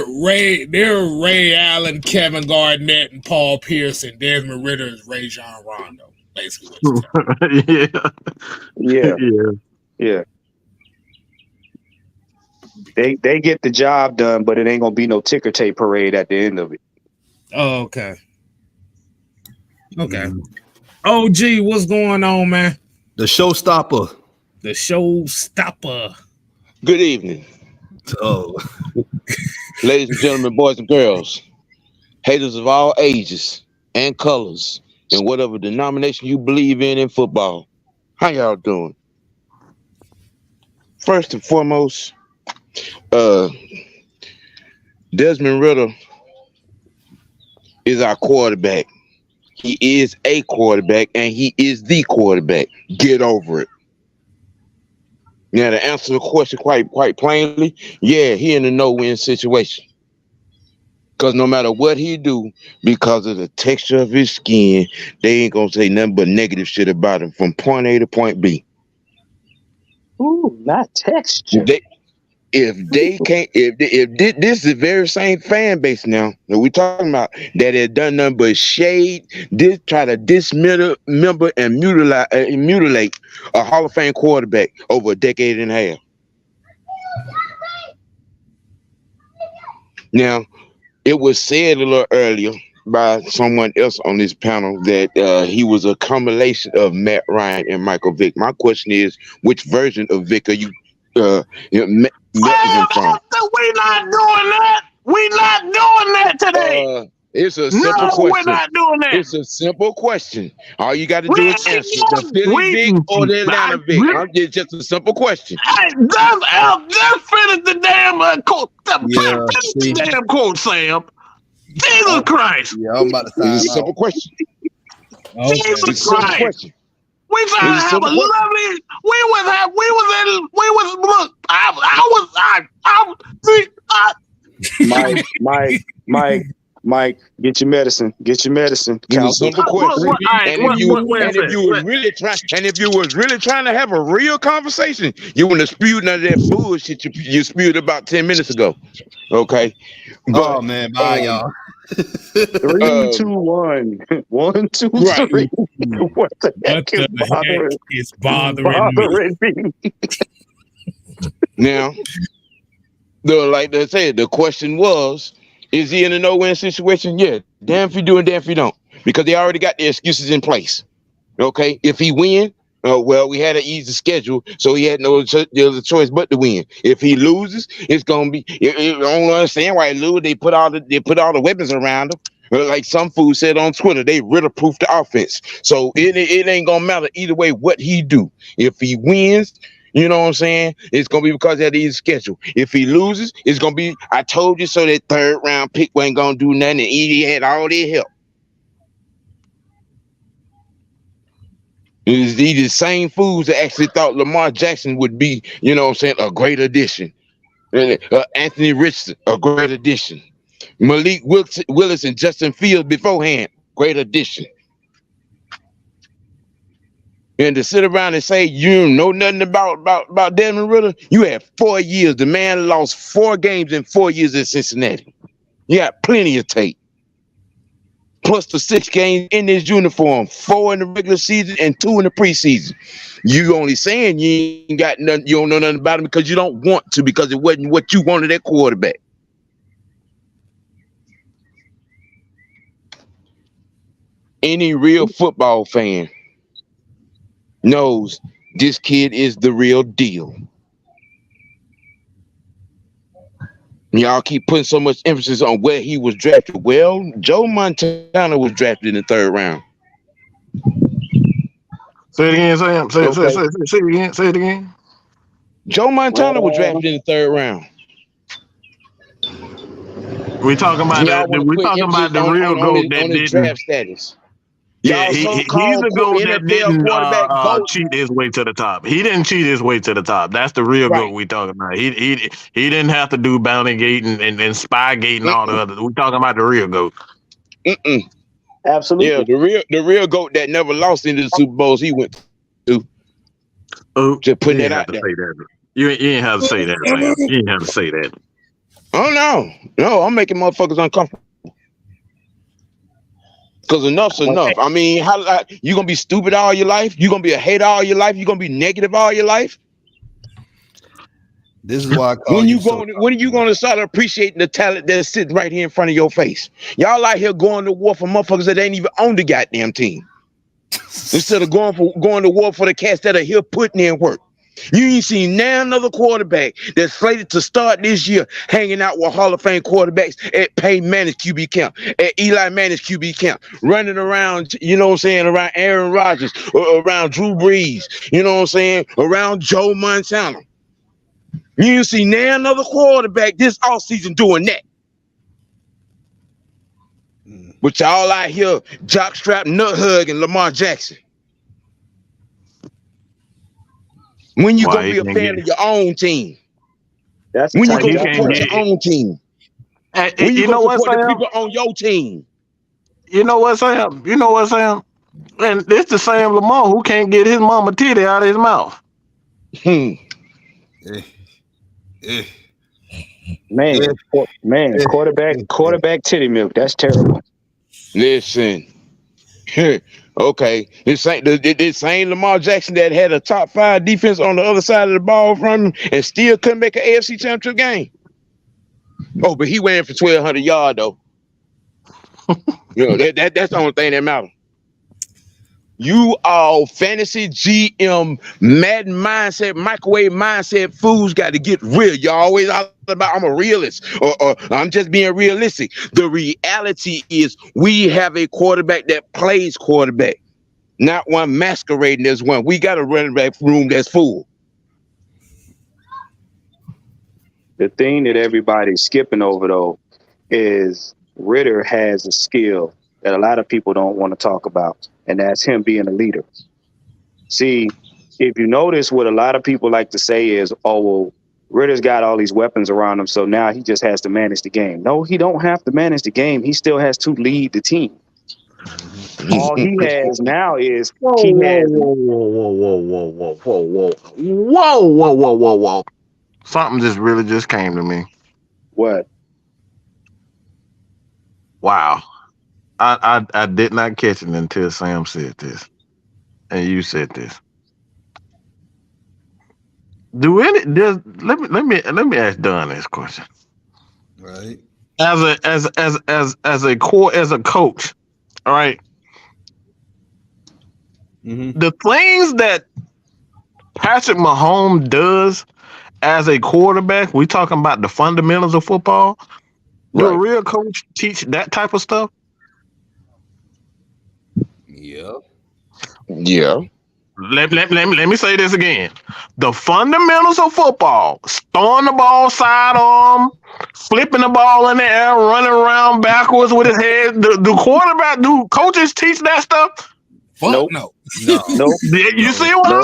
Ray Allen, Kevin Garnett, and Paul Pierce, and Desmond Ridder is Rajon Rondo, basically. Yeah. They get the job done, but it ain't gonna be no ticker tape parade at the end of it. Oh, okay. OG, what's going on, man? The showstopper. Good evening. Oh. Ladies and gentlemen, boys and girls, haters of all ages and colors, and whatever denomination you believe in football. How y'all doing? First and foremost, Desmond Ridder is our quarterback. He is a quarterback, and he is the quarterback. Get over it. Now, to answer the question quite plainly, yeah, he in a no-win situation. Because no matter what he do, because of the texture of his skin, they ain't gonna say nothing but negative shit about him from point A to point B. Ooh, not texture. If this is the very same fan base now that we talking about that had done nothing but shade, try to dismember and mutilate a Hall of Fame quarterback over a decade and a half. Now, it was said a little earlier by someone else on this panel that he was a combination of Matt Ryan and Michael Vick. My question is, which version of Vick are you met him from? We not doing that. We not doing that today. It's a simple question. We're not doing that. It's a simple question. All you got to do is answer the Philly Vic or the Atlanta Vic. It's just a simple question. Hey, just finish the damn quote. Finish the damn quote, Sam. Jesus Christ. Yeah, I'm about to sign It's a simple question. Jesus Christ. We trying to have a lovely. Mike, get your medicine. Get your medicine. It's a simple question. And if you was really trying to have a real conversation, you wouldn't have spewed none of that bullshit you spewed about 10 minutes ago. Okay. Oh man, bye y'all. 3, 2, 1. 1, 2, 3. What the heck is bothering me? Now, like they said, the question was, is he in a no-win situation? Yeah. Damn if you do and damn if you don't. Because they already got the excuses in place. Okay? If he win, well, we had an easy schedule, so he had no other choice but to win. If he loses, it's gonna be. I don't understand why he lose. They put all the weapons around him. Like some fool said on Twitter, they Ridder-proof the offense. So it ain't gonna matter either way what he do. If he wins, you know what I'm saying, it's gonna be because of his schedule. If he loses, it's gonna be. I told you so. That third round pick wasn't gonna do nothing. And he had all their help. These the same fools that actually thought Lamar Jackson would be, you know what I'm saying, a great addition. Anthony Richardson, a great addition. Malik Willis and Justin Fields beforehand, great addition. And to sit around and say you know nothing about Desmond Ridder, you had 4 years. The man lost 4 games in 4 years in Cincinnati. You got plenty of tape. Plus the 6 games in his uniform, 4 in the regular season and 2 in the preseason. You only saying you ain't got nothing, you don't know nothing about him because you don't want to, because it wasn't what you wanted at quarterback. Any real football fan knows this kid is the real deal. Y'all keep putting so much emphasis on where he was drafted. Well, Joe Montana was drafted in the 3rd round. Say it again, Sam. Say it again. Say it again. Joe Montana was drafted in the 3rd round. We talking about the real GOAT that didn't draft status. Yeah, he's a GOAT that didn't cheat his way to the top. He didn't cheat his way to the top. That's the real GOAT we talking about. He didn't have to do bounty gate and Spygate and all the other. We talking about the real GOAT. Absolutely. Yeah, the real GOAT that never lost into the Super Bowls he went to. Oh, just putting that out there. You ain't have to say that, man. You ain't have to say that. Oh no, I'm making motherfuckers uncomfortable. Because enough's enough. I mean, how you gonna be stupid all your life? You gonna be a hater all your life? You gonna be negative all your life? This is why I call when are you gonna start appreciating the talent that's sitting right here in front of your face? Y'all out here going to war for motherfuckers that ain't even on the goddamn team. Instead of going to war for the cats that are here putting in work. You ain't seen now another quarterback that's slated to start this year hanging out with Hall of Fame quarterbacks at Peyton Manning's QB camp, at Eli Manning's QB camp, running around, you know what I'm saying, around Aaron Rodgers, or around Drew Brees, you know what I'm saying, around Joe Montana. You ain't seen now another quarterback this offseason doing that. But y'all out here jockstrap, nut hug, and Lamar Jackson. When you gonna be a fan of your own team? That's when you gonna support your own team? When you You know go what, support the Sam? people on your team. You know what, Sam? And it's the same Lamar who can't get his mama titty out of his mouth. Hmm. Man, quarterback titty milk. That's terrible. Listen. Okay. This same Lamar Jackson that had a top 5 defense on the other side of the ball from him and still couldn't make an AFC championship game. Oh, but he went in for 1,200 yards though. That's the only thing that matters. You all fantasy GM, Madden mindset, microwave mindset fools got to get real. Y'all always all about I'm a realist or I'm just being realistic. The reality is we have a quarterback that plays quarterback, not one masquerading as one. We got a running back room that's full. The thing that everybody's skipping over though is Ridder has a skill that a lot of people don't want to talk about, and that's him being a leader. See, if you notice what a lot of people like to say is, oh, well, Ridder's got all these weapons around him, so now he just has to manage the game. No, he don't have to manage the game. He still has to lead the team. All he has now is Whoa. Something just came to me. What? Wow. I did not catch it until Sam said this. And you said this. Let me ask Don this question. Right. As a coach, all right. Mm-hmm. The things that Patrick Mahomes does as a quarterback, we talking about the fundamentals of football. Do a real coach teach that type of stuff? Yeah. Let me say this again. The fundamentals of football, throwing the ball sidearm, flipping the ball in the air, running around backwards with his head. Do coaches teach that stuff? Fuck Nope. no. Nope. You see where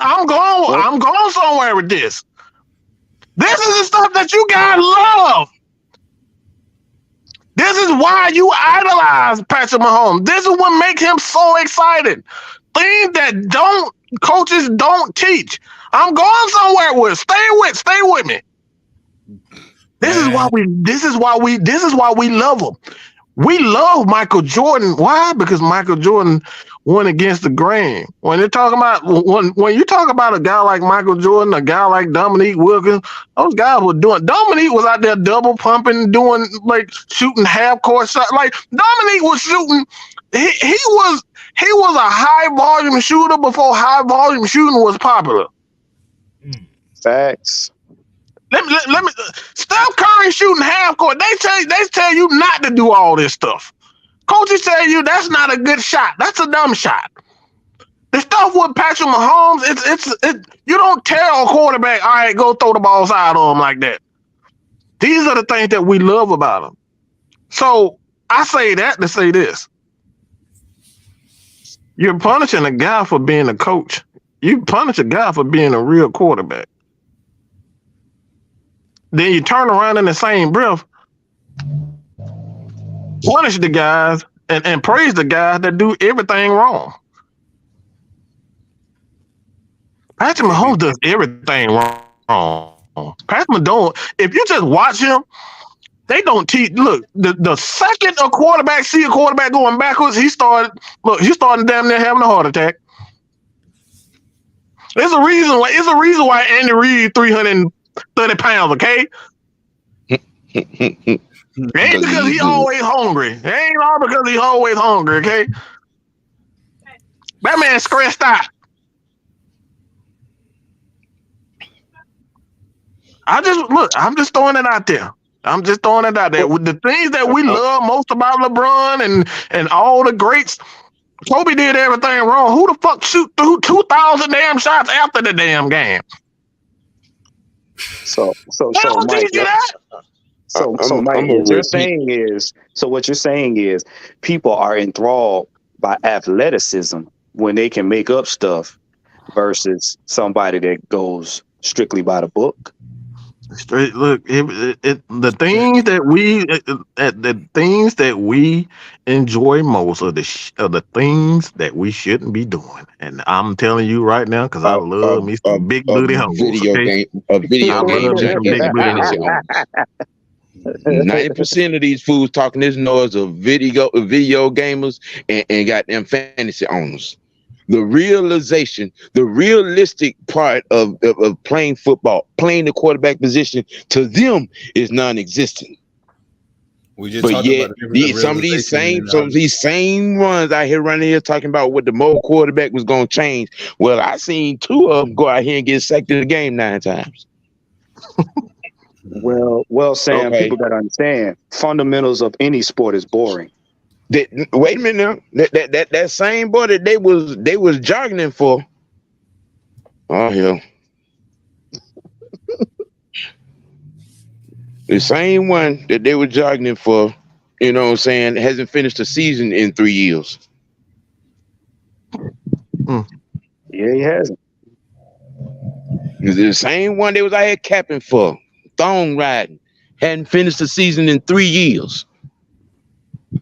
I'm going? I'm going somewhere with this. This is the stuff that you guys love. This is why you idolize Patrick Mahomes. This is what makes him so excited. Things that coaches don't teach. I'm going somewhere with. Stay with me. This is why we love him. We love Michael Jordan. Why? Because Michael Jordan went against the grain. When you talk about a guy like Michael Jordan, a guy like Dominique Wilkins, those guys were doing. Dominique was out there double pumping, doing like shooting half court shots. Like Dominique was shooting. He was a high volume shooter before high volume shooting was popular. Facts. Let me. Steph Curry shooting half court. They tell you not to do all this stuff. Coaches tell you that's not a good shot. That's a dumb shot. The stuff with Patrick Mahomes, it's you don't tell a quarterback, all right, go throw the ball side on him like that. These are the things that we love about him. So I say that to say this. You're punishing a guy for being a coach. You punish a guy for being a real quarterback. Then you turn around in the same breath, punish the guys and praise the guys that do everything wrong. Patrick Mahomes does everything wrong. Patrick Mahomes, if you just watch him, they don't teach. Look, the second a quarterback see a quarterback going backwards, he started damn near having a heart attack. There's a reason why Andy Reid 330 pounds, okay? It ain't because he always hungry. It ain't all because he always hungry, okay? That man stressed out. I'm just throwing it out there. With the things that we love most about LeBron and all the greats, Kobe did everything wrong. Who the fuck shoot through 2,000 damn shots after the damn game? So Mike, what you're saying is people are enthralled by athleticism when they can make up stuff versus somebody that goes strictly by the book. Straight look, the things that we enjoy most are the things that we shouldn't be doing. And I'm telling you right now, because I love me some big booty hoes. Okay? A video I game love me that some has big a booty fantasy hoes. on. 90% of these fools talking this noise of video gamers and goddamn fantasy owners. The realization, the realistic part of playing football, playing the quarterback position, to them is non-existent. We just But talked yet, about the some of these same ones out here running here talking about what the mobile quarterback was going to change. Well, I seen 2 of them go out here and get sacked in the game 9 times. Well, Sam, Okay. people got to understand fundamentals of any sport is boring. Wait a minute now. That same boy that they was jogging for. Oh hell. The same one that they were jogging for, you know what I'm saying, hasn't finished a season in 3 years. Yeah, he hasn't. The same one they was out here capping for, thong riding, hadn't finished the season in 3 years.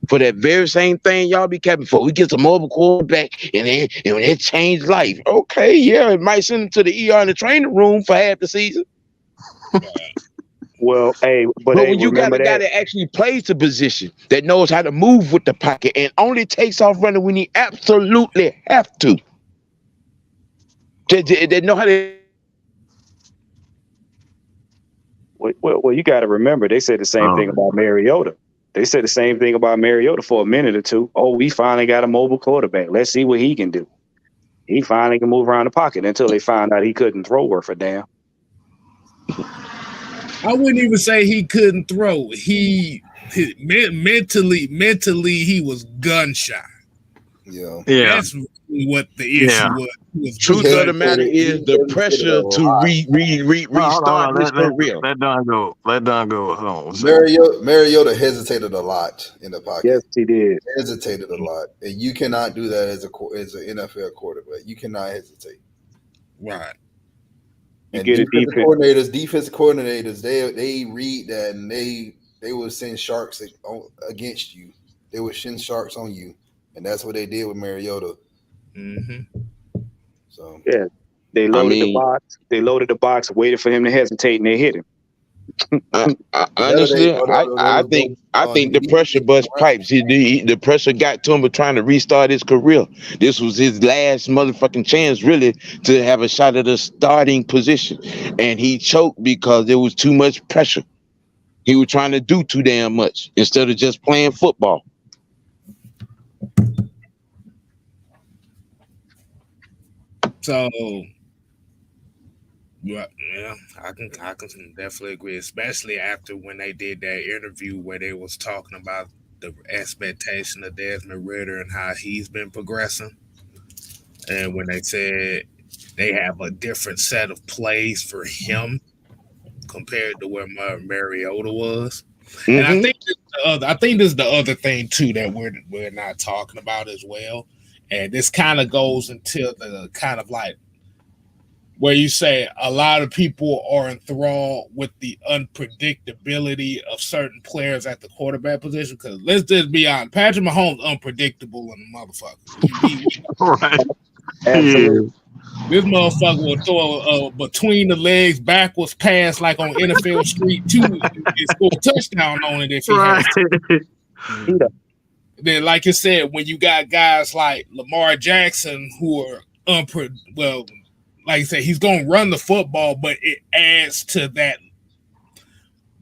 For that very same thing y'all be capping for. We get a mobile quarterback and it changed life. Okay, yeah, it might send him to the ER in the training room for half the season. Well, but when you got a guy that actually plays the position, that knows how to move with the pocket and only takes off running when he absolutely have to. They know how to. Well, you got to remember, they said the same thing about Mariota. They said the same thing about Mariota for a minute or two. Oh, we finally got a mobile quarterback. Let's see what he can do. He finally can move around the pocket until they found out he couldn't throw worth a damn. I wouldn't even say he couldn't throw. Mentally, he was gun shy. Yeah. That's really what the issue was. Truth of the matter is the pressure to restart his career. Let Don go. Hold on. Mariota hesitated a lot in the pocket. Yes, he did. Hesitated a lot, and you cannot do that as an NFL quarterback. You cannot hesitate. Right. And defensive coordinators, they read that and they will send sharks against you. They would send sharks on you, and that's what they did with Mariota. Mm-hmm. So yeah, they loaded the box. They loaded the box, waited for him to hesitate, and they hit him. Honestly, I think the pressure bust pipes. The pressure got to him with trying to restart his career. This was his last motherfucking chance, really, to have a shot at a starting position, and he choked because there was too much pressure. He was trying to do too damn much instead of just playing football. So, yeah, I can definitely agree, especially after when they did that interview where they was talking about the expectation of Desmond Ridder and how he's been progressing, and when they said they have a different set of plays for him compared to where Mariota was, and I think this is the other thing too that we're not talking about as well. And this kind of goes into the kind of like where you say a lot of people are enthralled with the unpredictability of certain players at the quarterback position. Because let's just be honest, Patrick Mahomes unpredictable in the motherfucker. Right. Absolutely. This motherfucker will throw a between the legs backwards pass like on NFL Street 2 and score a touchdown on it if he has to. Then, like you said, when you got guys like Lamar Jackson who are like you said, he's going to run the football, but it adds to that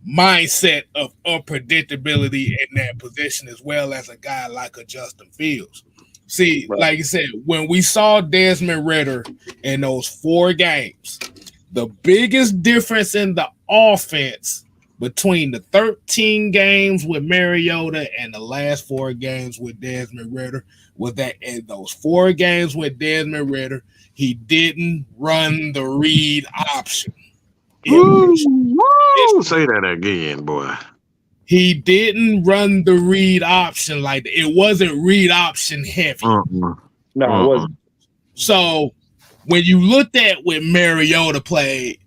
mindset of unpredictability in that position, as well as a guy like a Justin Fields. See, like you said, when we saw Desmond Ridder in those 4 games, the biggest difference in the offense between the 13 games with Mariota and the last 4 games with Desmond Ridder was that in those 4 games with Desmond Ridder, he didn't run the read option. Say that again, boy. He didn't run the read option. Like, it wasn't read option heavy. No, it wasn't. So when you looked at what Mariota played,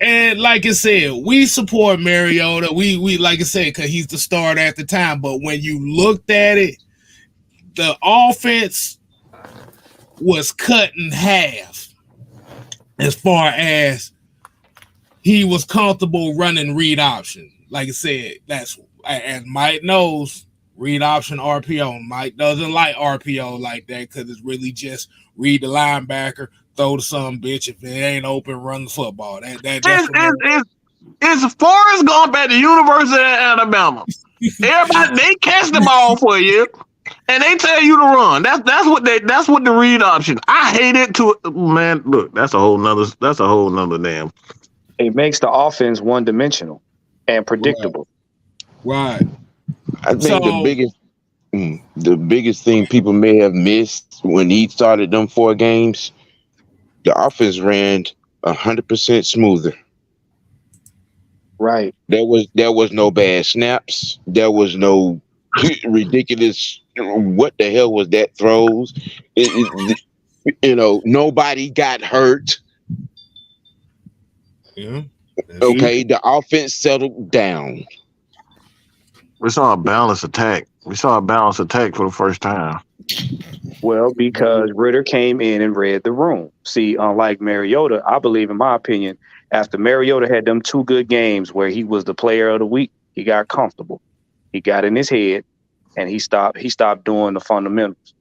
And like I said, we support Mariota. We like I said, because he's the starter at the time. But when you looked at it, the offense was cut in half as far as he was comfortable running read option. Like I said, that's as Mike knows, read option RPO. Mike doesn't like RPO like that because it's really just read the linebacker, throw to some bitch. If it ain't open, run the football. It's Forrest Gump at the University of Alabama. Everybody they catch the ball for you, and they tell you to run. That's what the read option. I hate it too, man. Look, that's a whole nother damn. It makes the offense one dimensional and predictable. Right. I think the biggest thing people may have missed when he started them 4 games, the offense ran 100% smoother. Right. There was no bad snaps. There was no ridiculous. What the hell was that throws? Nobody got hurt. Yeah. Okay, the offense settled down. We saw a balanced attack. For the first time. Well, because Ridder came in and read the room. See, unlike Mariota, I believe, in my opinion, after Mariota had them 2 good games where he was the player of the week, he got comfortable. He got in his head, and he stopped doing the fundamentals.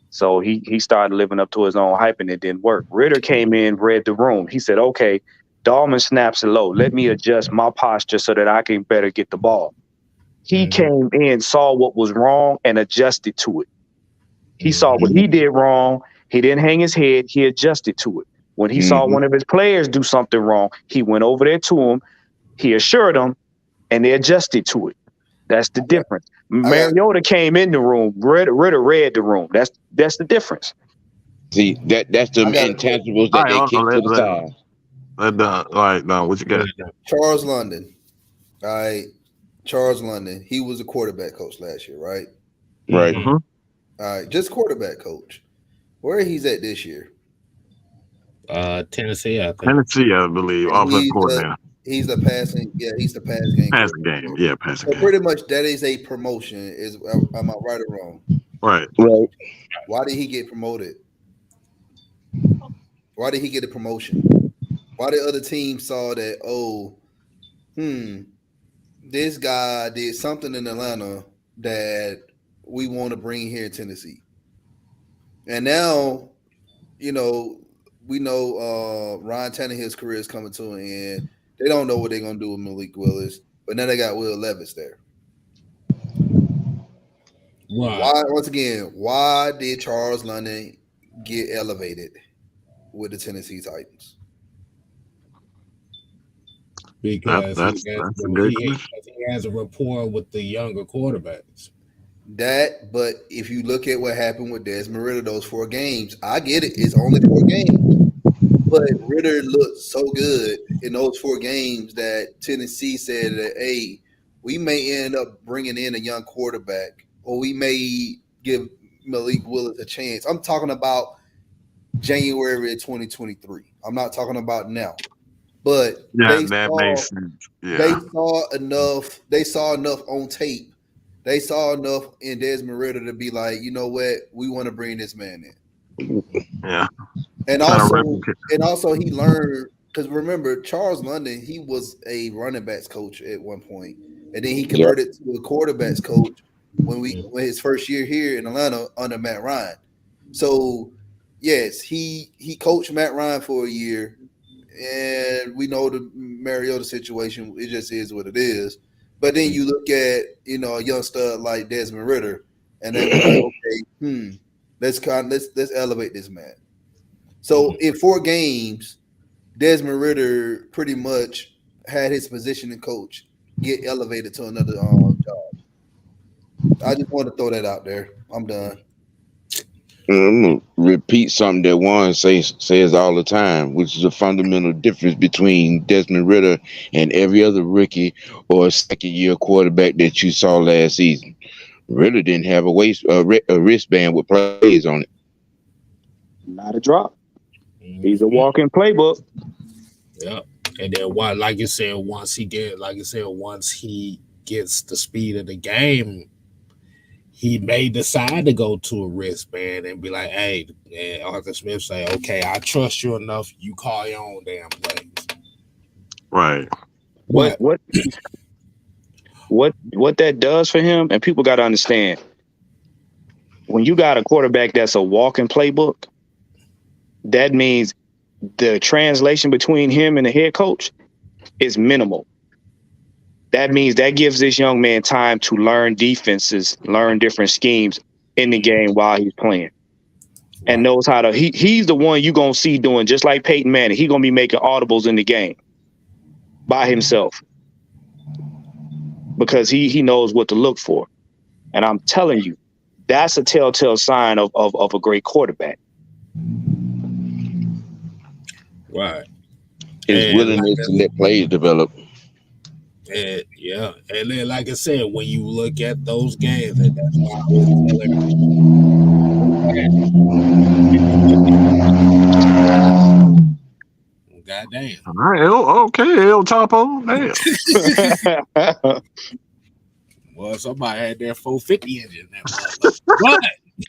So he started living up to his own hype, and it didn't work. Ridder came in, read the room. He said, okay, Dahlman snaps it low. Let me adjust my posture so that I can better get the ball. He came in, saw what was wrong, and adjusted to it. He saw what he did wrong. He didn't hang his head. He adjusted to it. When he saw one of his players do something wrong, he went over there to him. He assured him, and they adjusted to it. That's the difference. Mariota came in the room. Ridder read the room. That's the difference. See, that's the intangibles that they keep to the side. All right, now what you got? Charles London. All right. Charles London. He was a quarterback coach last year, right? Right. Mm-hmm. All right. Just quarterback coach. Where he's at this year? Tennessee, I think. Tennessee, I believe. Offensive coordinator. He's the passing. Yeah, he's the pass game. Passing game. Yeah, passing game. So pretty much that is a promotion. Am I right or wrong? Right. Why did he get promoted? Why did he get a promotion? Why the other team saw that? This guy did something in Atlanta that we want to bring here in Tennessee. And now, we know Ryan Tannehill's career is coming to an end. They don't know what they're going to do with Malik Willis, but now they got Will Levis there. Wow. Why did Charles London get elevated with the Tennessee Titans? Because he has a rapport with the younger quarterbacks. But if you look at what happened with Desmond Ridder, those 4 games, I get it. It's only 4 games. But Ridder looked so good in those 4 games that Tennessee said that, hey, we may end up bringing in a young quarterback, or we may give Malik Willis a chance. I'm talking about January of 2023. I'm not talking about now. But makes sense. Yeah. They saw enough on tape. They saw enough in Desmond Ridder to be like, you know what, we want to bring this man in. Yeah. And also he learned, because remember, Charles London, he was a running backs coach at one point, and then he converted to a quarterbacks coach when his first year here in Atlanta under Matt Ryan. So yes, he coached Matt Ryan for a year. And we know the Mariota situation, it just is what it is. But then you look at, a young stud like Desmond Ridder, and then like, let's elevate this man. So in 4 games, Desmond Ridder pretty much had his position and coach get elevated to another job. I just want to throw that out there. I'm done. I'm gonna repeat something that Warren says all the time, which is a fundamental difference between Desmond Ridder and every other rookie or second-year quarterback that you saw last season. Ridder didn't have a wristband with plays on it. Not a drop. He's a walking playbook. Yeah, And then like you said, once he gets the speed of the game, he may decide to go to a wristband and be like, hey, and Arthur Smith say, okay, I trust you enough. You call your own damn plays. Right. What that does for him, and people got to understand, when you got a quarterback that's a walking playbook, that means the translation between him and the head coach is minimal. That means that gives this young man time to learn defenses, learn different schemes in the game while he's playing, and knows how to. He's the one you're gonna see doing just like Peyton Manning. He's gonna be making audibles in the game by himself because he knows what to look for. And I'm telling you, that's a telltale sign of a great quarterback. Right. His willingness to let plays develop. And yeah, and then like I said, when you look at those games, and that's why I was telling you. Goddamn. All right, okay, El Chapo. Damn. Well, somebody had their 450 engine. What?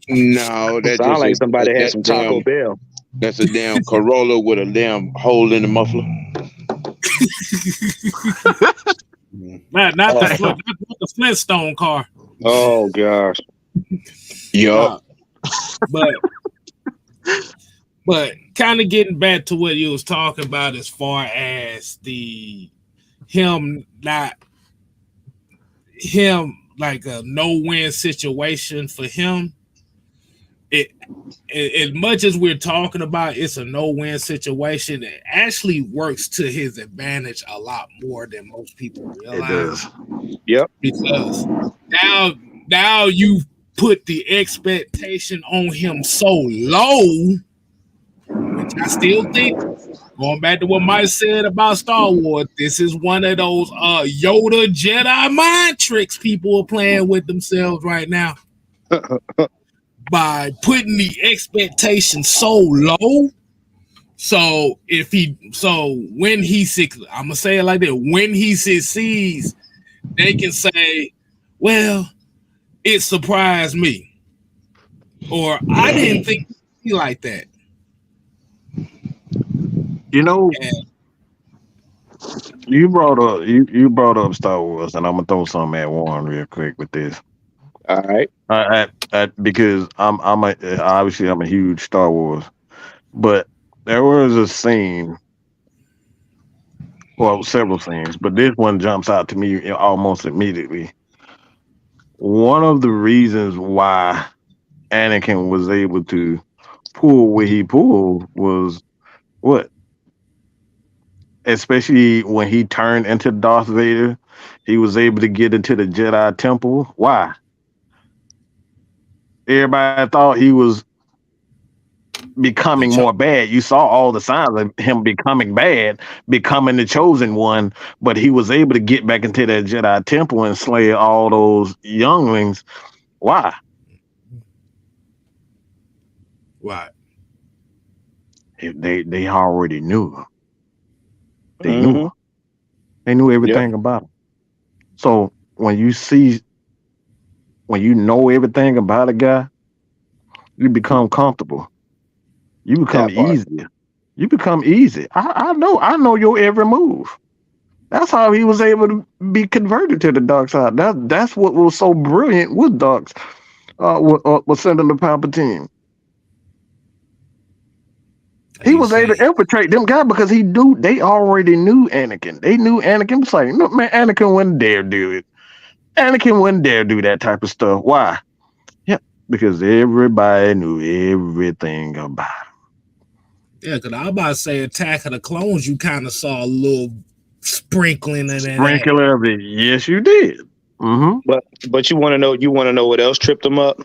No, that sounds like somebody had some Taco Bell. That's a damn Corolla with a damn hole in the muffler. Not the Flintstone car. Oh gosh. Yup. But kind of getting back to what you was talking about as far as him like a no-win situation for him. As much as we're talking about it's a no-win situation, it actually works to his advantage a lot more than most people realize. Yep. Because now you put the expectation on him so low, which I still think, going back to what Mike said about Star Wars, this is one of those Yoda Jedi mind tricks people are playing with themselves right now. By putting the expectation so low, so when I'm gonna say it like that, when he succeeds, they can say, "Well, it surprised me," or "I didn't think he'd be like that." You know, you brought up Star Wars, and I'm gonna throw something at Warren real quick with this. All right. Because I'm a huge Star Wars, but there was a scene, well, several scenes, but this one jumps out to me almost immediately. One of the reasons why Anakin was able to pull what he pulled was what? Especially when he turned into Darth Vader, he was able to get into the Jedi Temple. Why? Everybody thought he was becoming more bad. You saw all the signs of him becoming bad, becoming the chosen one, but he was able to get back into that Jedi Temple and slay all those younglings. Why? Why? They already knew. They knew. They knew everything about him. So when you know everything about a guy, you become comfortable. You become easier. You become easy. I know your every move. That's how he was able to be converted to the dark side. That's what was so brilliant with Darks, with Senator Palpatine. He was able to infiltrate them guys because they already knew Anakin. They knew Anakin was like, no, man, Anakin wouldn't dare do it. Anakin wouldn't dare do that type of stuff. Why? Yeah, because everybody knew everything about him. Yeah, because I was about to say Attack of the Clones, you kind of saw a little sprinkling of that. Sprinkle of it. Yes, you did. Mm-hmm. But you want to know what else tripped them up?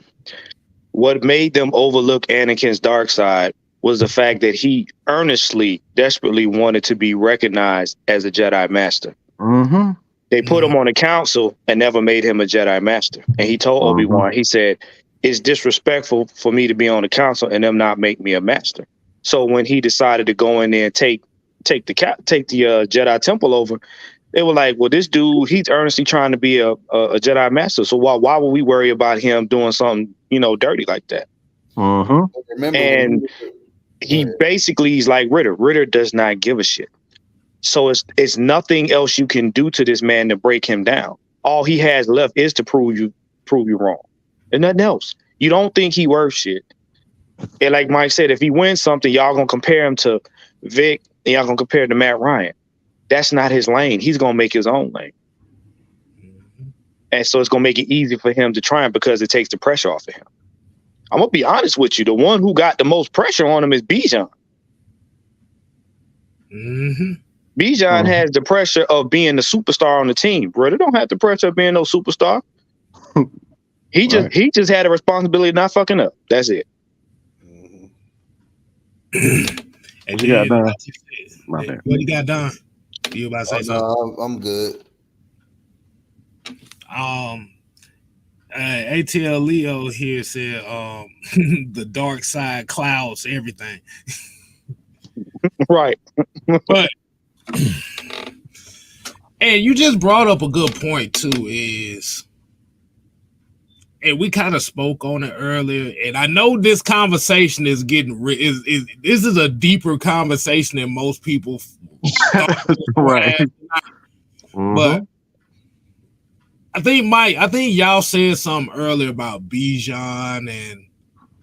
What made them overlook Anakin's dark side was the fact that he earnestly, desperately wanted to be recognized as a Jedi Master. Mm-hmm. They put him on the council and never made him a Jedi Master. And he told Obi-Wan, he said, it's disrespectful for me to be on the council and them not make me a master. So when he decided to go in there and take take the Jedi Temple over, they were like, well, this dude, he's earnestly trying to be a Jedi Master. So why would we worry about him doing something, dirty like that? Mm-hmm. And he's like Ridder. Ridder does not give a shit. So it's nothing else you can do to this man to break him down. All he has left is to prove you wrong, and nothing else. You don't think he worth shit. And like Mike said, if he wins something, y'all gonna compare him to Vic, and y'all gonna compare him to Matt Ryan. That's not his lane. He's gonna make his own lane. And so it's gonna make it easy for him to triumph because it takes the pressure off of him. I'm gonna be honest with you. The one who got the most pressure on him is Bijan. Mm-hmm. Bijan has the pressure of being the superstar on the team. Brother don't have the pressure of being no superstar. He just had a responsibility of not fucking up. That's it. And you got done. What you got done? You about to say something? No, I'm good. ATL Leo here said the dark side clouds everything. Right. But and you just brought up a good point too, and we kind of spoke on it earlier, and I know this conversation is getting this is a deeper conversation than most people right. But I think y'all said something earlier about Bijan and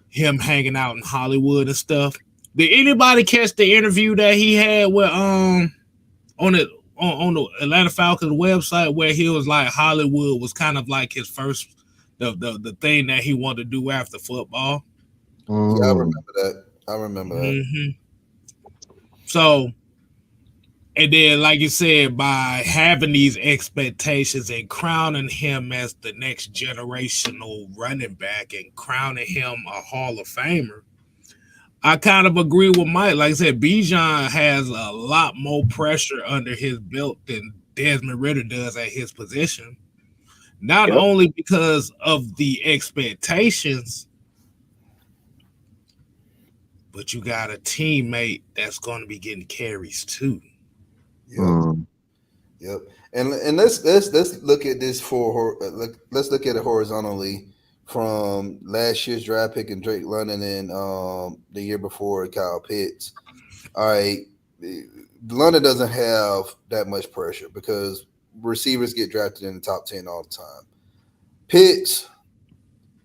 him hanging out in Hollywood and stuff. Did anybody catch the interview that he had with on the Atlanta Falcons website where he was like Hollywood was kind of like his first the thing that he wanted to do after football? Yeah, I remember that. Mm-hmm. So, and then, like you said, by having these expectations and crowning him as the next generational running back and crowning him a Hall of Famer, I kind of agree with Mike. Like I said, Bijan has a lot more pressure under his belt than Desmond Ridder does at his position. Not only because of the expectations, but you got a teammate that's going to be getting carries too. Yep. And let's look at this let's look at it horizontally from last year's draft pick and Drake London and the year before Kyle Pitts. All right, London doesn't have that much pressure because receivers get drafted in the top 10 all the time. Pitts,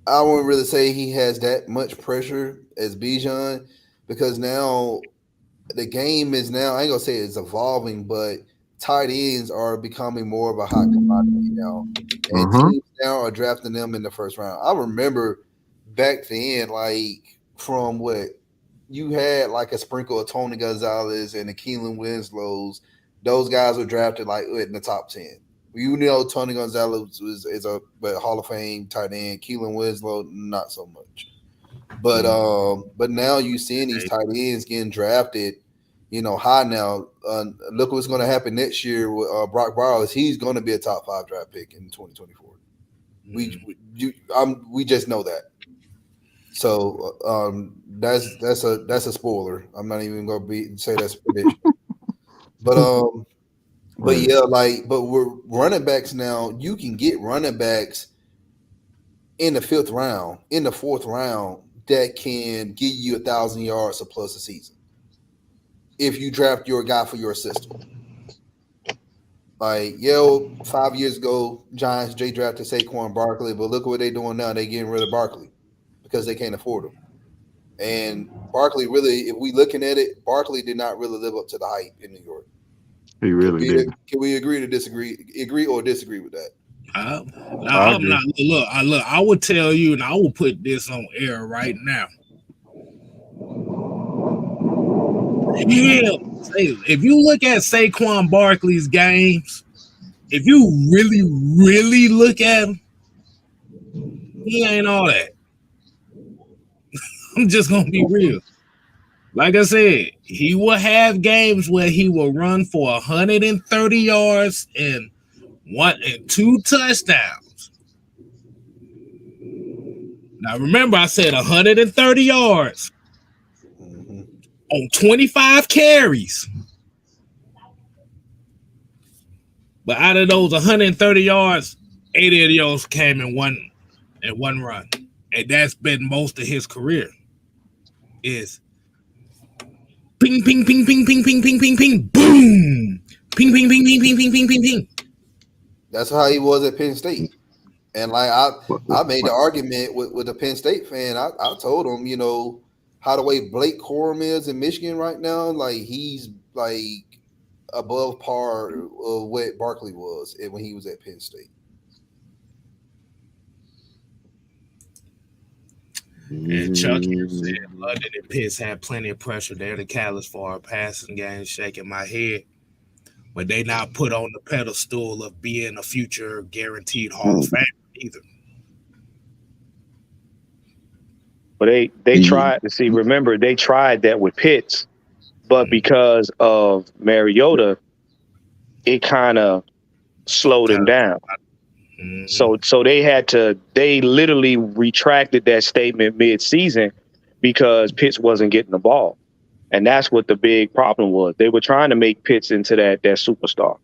I wouldn't really say he has that much pressure as Bijan because now the game is I ain't gonna say it's evolving, but tight ends are becoming more of a hot commodity now. And teams now are drafting them in the first round. I remember back then, like from what you had like a sprinkle of Tony Gonzalez and the Keelan Winslows, those guys were drafted like in the top 10. You know, Tony Gonzalez is a Hall of Fame tight end. Keelan Winslow, not so much. But now you seeing these tight ends getting drafted, high now. Look what's going to happen next year with Brock Bowers. He's going to be a top 5 draft pick in 2024. We just know that. So that's a spoiler. I'm not even going to say that's a prediction. But yeah, but we're running backs now. You can get running backs in the 5th round, in the 4th round that can give you 1,000 yards or plus a season if you draft your guy for your system. Like, 5 years ago, Giants drafted Saquon Barkley, but look what they're doing now. They're getting rid of Barkley because they can't afford him. And Barkley really, if we looking at it, Barkley did not really live up to the hype in New York. He really did. Can we agree or disagree with that? Look, I would tell you, and I will put this on air right now. Yeah, if you look at Saquon Barkley's games, if you really, really look at him, he ain't all that. I'm just gonna be real. Like I said, he will have games where he will run for 130 yards and 1 and 2 touchdowns. Now remember, I said 130 yards on 25 carries. But out of those 130 yards, 80 of those came in one run. And that's been most of his career. Is ping, ping, ping, ping, ping, ping, ping, ping, ping, boom. Ping, ping, ping, ping, ping, ping, ping, ping, ping. That's how he was at Penn State. And like I made the argument with the Penn State fan. I told him, you know, how the way Blake Corum is in Michigan right now, like he's like above par of what Barkley was when he was at Penn State. And Chuck said London and Pitts had plenty of pressure there. The catalyst for our passing game, shaking my head. But they not put on the pedestal of being a future guaranteed Hall of Famer either. But they tried to see. Remember, they tried that with Pitts, but because of Mariota, it kind of slowed him down. So they literally retracted that statement mid-season because Pitts wasn't getting the ball. And that's what the big problem was. They were trying to make Pitts into that superstar.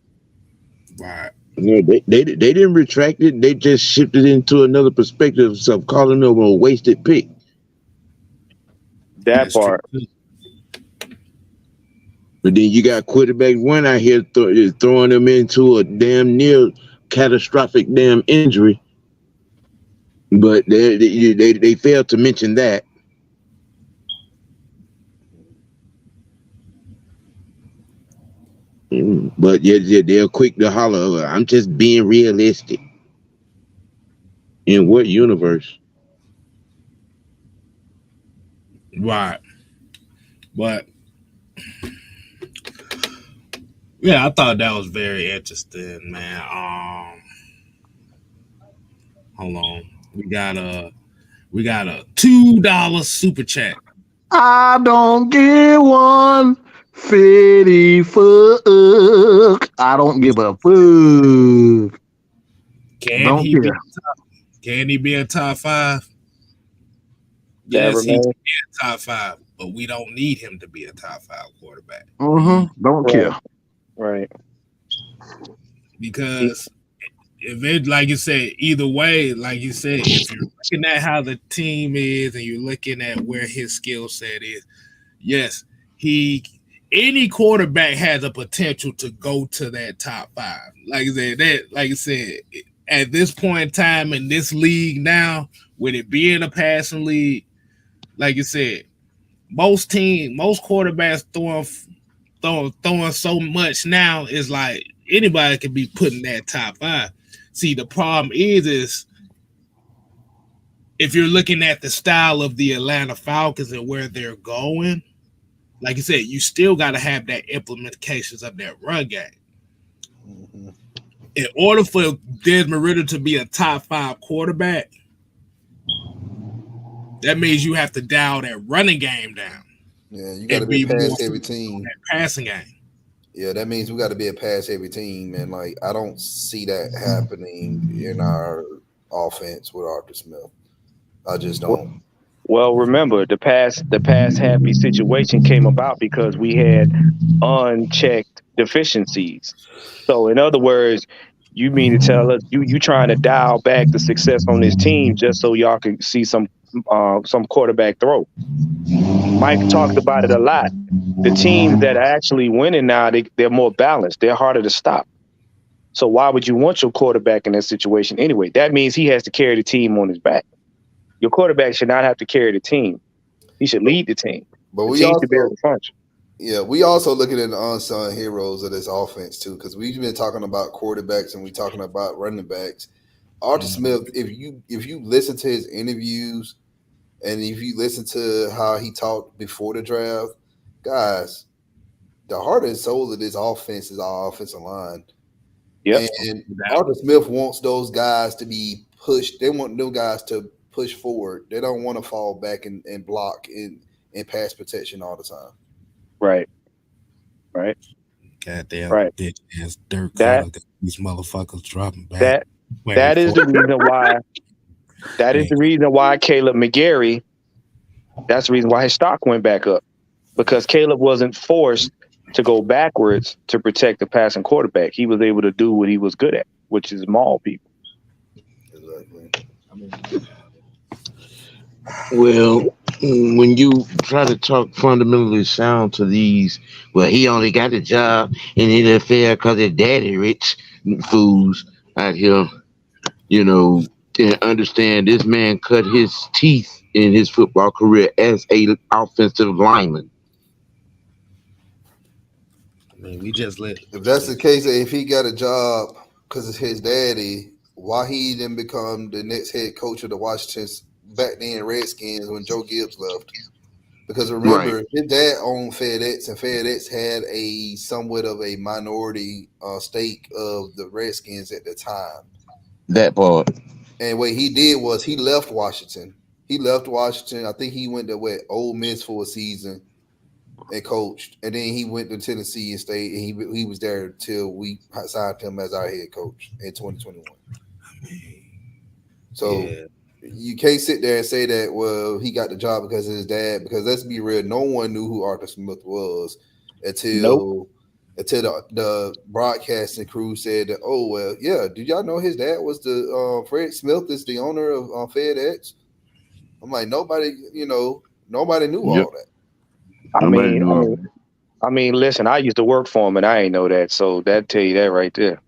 Right. Yeah, they didn't retract it. They just shifted into another perspective of calling them a wasted pick. That part. But then you got quarterback one out here throwing them into a damn near catastrophic damn injury. But they failed to mention that. But yeah, they're quick to holler. I'm just being realistic. In what universe? Right. But yeah, I thought that was very interesting, man. Hold on. We got a $2 super chat. I don't give one fitty fuck. I don't give a fuck. Can he be a top 5? Yes, he can be a top 5, but we don't need him to be a top 5 quarterback. Don't care. Right. Because if it, like you said, either way, like you said, if you're looking at how the team is and you're looking at where his skill set is, yes, any quarterback has a potential to go to that top 5. Like I said, at this point in time in this league now, with it being a passing league, like you said, most quarterbacks throwing so much now is like anybody can be putting that top 5. See, the problem is if you're looking at the style of the Atlanta Falcons and where they're going, like you said, you still got to have that implementations of that run game. Mm-hmm. In order for Desmond Ridder to be a top 5 quarterback, that means you have to dial that running game down. Yeah, you got to be a pass-heavy team. Passing game. Yeah, that means we got to be a pass-heavy team, and like I don't see that happening in our offense with Arthur Smith. I just don't. Well, remember the pass happy situation came about because we had unchecked deficiencies. So, in other words, you mean to tell us you trying to dial back the success on this team just so y'all can see some quarterback throw. Mike talked about it a lot. The teams that are actually winning now, they're more balanced. They're harder to stop. So why would you want your quarterback in that situation anyway? That means he has to carry the team on his back. Your quarterback should not have to carry the team. He should lead the team. But we also looking at the unsung heroes of this offense too, because we've been talking about quarterbacks and we're talking about running backs. Arthur Smith, if you listen to his interviews and if you listen to how he talked before the draft, guys, the heart and soul of this offense is our offensive line. Yep. And Arthur Smith wants those guys to be pushed. They want them guys to push forward. They don't want to fall back and block in pass protection all the time. Right. Goddamn bitch ass dirt. These motherfuckers dropping back. That is the reason why. That is the reason why Caleb McGarry. That's the reason why his stock went back up, because Caleb wasn't forced to go backwards to protect the passing quarterback. He was able to do what he was good at, which is maul people. Exactly. Well, when you try to talk fundamentally sound to these, well, he only got a job in the NFL because his daddy rich fools out here, and understand this man cut his teeth in his football career as a offensive lineman. I mean, we just let. If that's the case, if he got a job because it's his daddy, why he didn't become the next head coach of the Washington back then Redskins when Joe Gibbs left? Because remember, his dad owned FedEx, and FedEx had a somewhat of a minority stake of the Redskins at the time. That part. And what he did was he left Washington. I think he went to Ole Miss for a season and coached, and then he went to Tennessee and stayed. And he was there till we signed him as our head coach in 2021. So you can't sit there and say that, well, he got the job because of his dad. Because let's be real, no one knew who Arthur Smith was until the broadcasting crew said that, oh, well, yeah, did y'all know his dad was Fred Smith is the owner of FedEx? I'm like, nobody knew all that. I mean, listen, I used to work for him and I ain't know that. So that tell you that right there.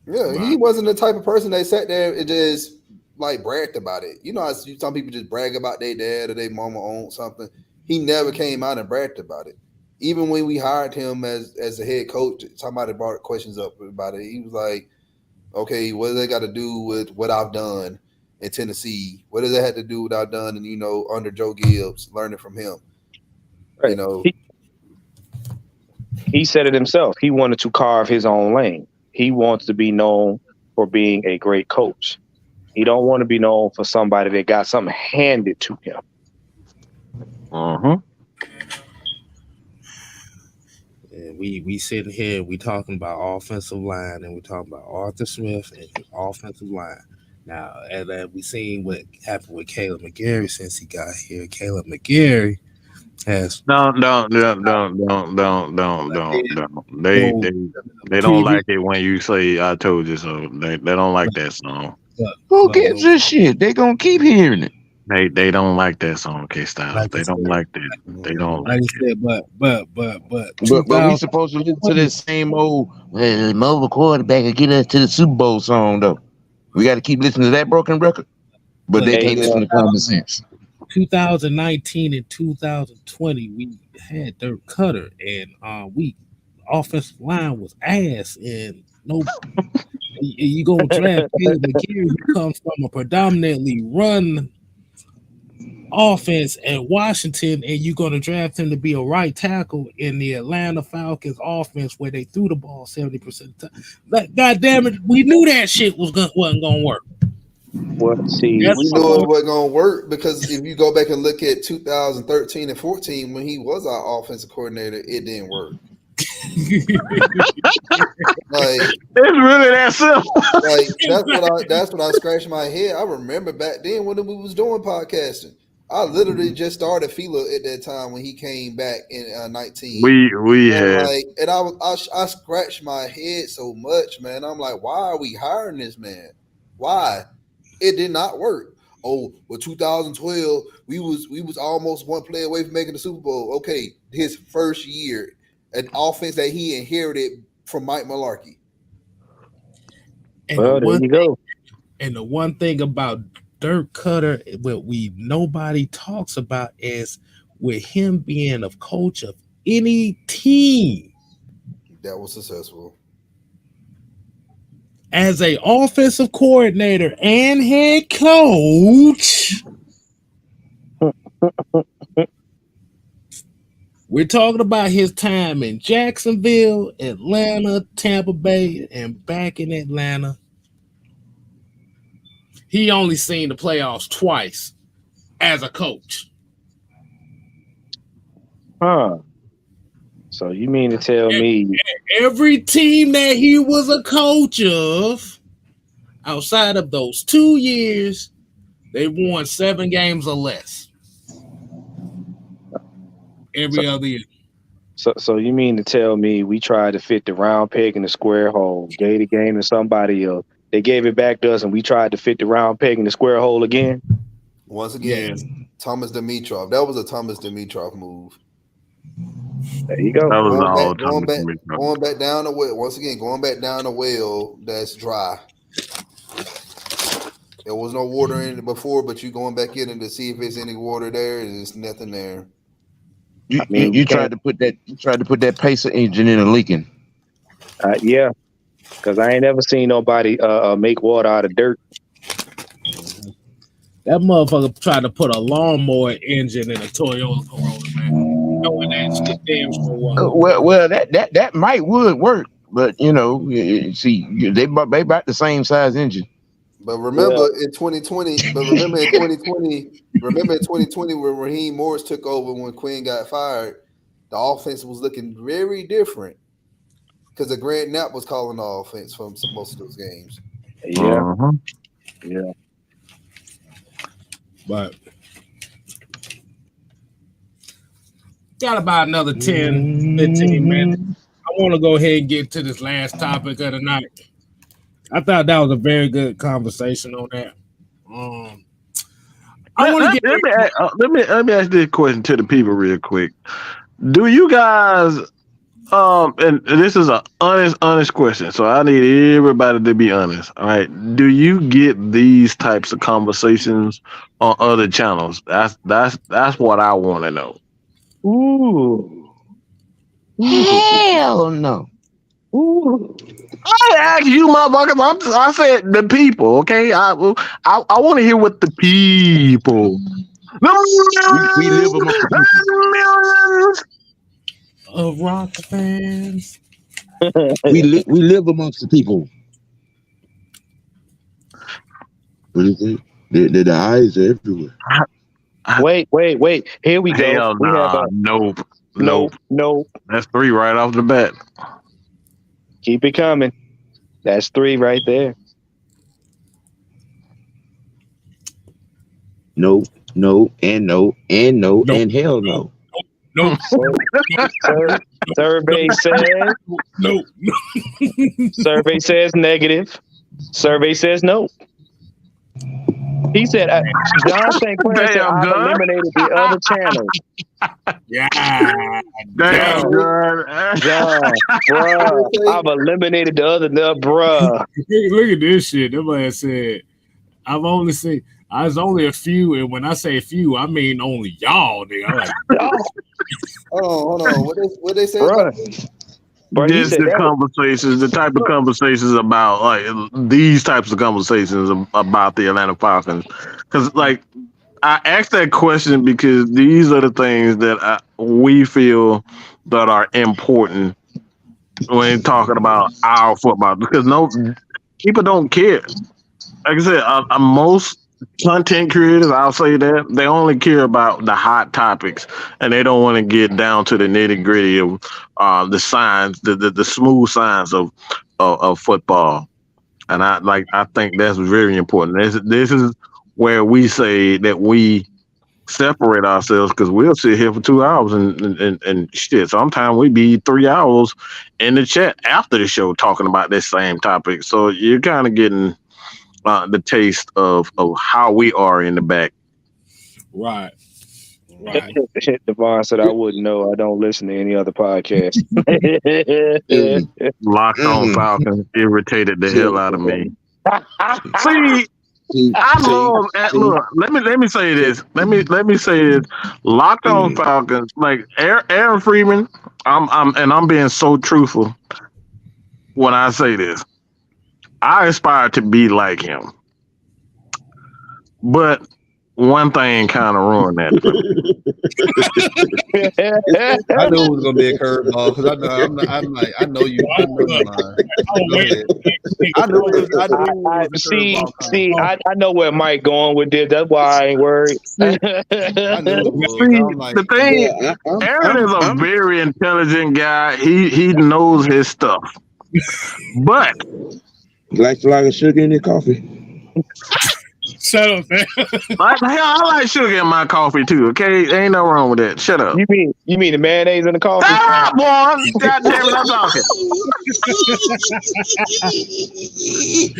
Yeah, he wasn't the type of person that sat there and just like bragged about it. You know, some people just brag about their dad or their mama owned something. He never came out and bragged about it. Even when we hired him as a head coach, somebody brought questions up about it. He was like, okay, what does that got to do with what I've done in Tennessee? What does that have to do with what I've done and, under Joe Gibbs, learning from him? Right. He said it himself. He wanted to carve his own lane. He wants to be known for being a great coach. He don't want to be known for somebody that got something handed to him. Uh-huh. And we sitting here, we talking about offensive line, and we talking about Arthur Smith and his offensive line. Now, as we seen what happened with Caleb McGarry since he got here, Caleb McGarry has Don't. They don't like it when you say "I told you so." They don't like that song. Who gives a shit? They gonna keep hearing it. They don't like that song, K-Styles. They don't like that. They don't like it. But we supposed to listen to this same old mobile quarterback and get us to the Super Bowl song though. We got to keep listening to that broken record, but they can't listen to common sense. 2019 and 2020, we had Dirk Cutter, and we offensive line was ass, and no. You gonna draft Caleb McGarry, who comes from a predominantly run offense at Washington, and you're gonna draft him to be a right tackle in the Atlanta Falcons offense where they threw the ball 70% of the time. But God damn it, we knew that shit wasn't gonna work. Well, see, we knew it wasn't gonna work because if you go back and look at 2013 and 14 when he was our offensive coordinator, it didn't work. Like it's really that simple. Like that's what I scratched my head. I remember back then when we was doing podcasting. I literally just started Fila at that time when he came back in 19. We had and I scratched my head so much, man. I'm like, why are we hiring this man? Why? It did not work. Oh, well, 2012, we was almost one play away from making the Super Bowl. Okay, his first year, an offense that he inherited from Mike Mularkey. And the one thing about Dirk Cutter, what nobody talks about is with him being a coach of any team that was successful. As a offensive coordinator and head coach, we're talking about his time in Jacksonville, Atlanta, Tampa Bay, and back in Atlanta. He only seen the playoffs twice as a coach. Huh. So you mean to tell me every team that he was a coach of, outside of those 2 years, they won 7 games or less. Every other year. So you mean to tell me we tried to fit the round peg in the square hole, gave the game to somebody else, they gave it back to us, and we tried to fit the round peg in the square hole again? Once again, Thomas Dimitrov. That was a Thomas Dimitrov move. There you go. That was going back down the well. Once again, going back down the well that's dry. There was no water in it before, but you going back in to see if there's any water there, and there's nothing there. You tried to put that Pacer engine in a leaking. Yeah, because I ain't never seen nobody make water out of dirt. That motherfucker tried to put a lawnmower engine in a Toyota Corolla, man. Knowing that shit damn sure was. Well, that would work, but see, they bought the same size engine. But remember in 2020, when Raheem Morris took over when Quinn got fired, the offense was looking very different because the Grant Knapp was calling the offense from most of those games. Yeah. Yeah. But got about another 10, 15 minutes. I want to go ahead and get to this last topic of the night. I thought that was a very good conversation on that. Let me ask this question to the people real quick. Do you guys and this is an honest question, so I need everybody to be honest. All right. Do you get these types of conversations on other channels? That's what I want to know. Ooh. Hell no. Ooh. I asked you, motherfuckers. I said the people. Okay, I want to hear what the people. We live amongst the millions of rock fans. we live amongst the people. What is it? The eyes are everywhere. Wait. Here we go. Hell we have nope. That's 3 right off the bat. Keep it coming. That's 3 right there. No, and hell no. No. Survey says no. Survey says negative. Survey says no. He said, John St. Clair said, I've eliminated the other channels. Yeah. Damn, John. Bruh. I've eliminated the other, bruh. Look at this shit. That man said, there's only a few, and when I say few, I mean only y'all, nigga. I'm like, hold on. What they say? This the conversations, the type of conversations about like these types of conversations about the Atlanta Falcons. Because like I asked that question because these are the things that we feel that are important when talking about our football. Because people don't care. Like I said, most content creators, I'll say that they only care about the hot topics and they don't want to get down to the nitty gritty of the signs, the smooth signs of football. And I think that's very important. This is where we say that we separate ourselves because we'll sit here for 2 hours and shit. Sometimes we be 3 hours in the chat after the show talking about this same topic. So you're kind of getting the taste of how we are in the back. Right. Devon said, I wouldn't know. I don't listen to any other podcast. Locked on Falcons irritated the hell out of me. Look, let me say this. Let me say this. Locked on Falcons, like Aaron Freeman, I'm being so truthful when I say this. I aspire to be like him. But one thing kind of ruined that. I knew it was gonna be a curveball because I know you. I know where Mike going with this. That's why I ain't worried. The thing, Aaron is a very intelligent guy. He knows his stuff, but like a sugar in your coffee. Shut up, man. I like sugar in my coffee too. Okay, ain't no wrong with that. Shut up. You mean the mayonnaise in the coffee? Ah, boy! God damn it, I'm talking.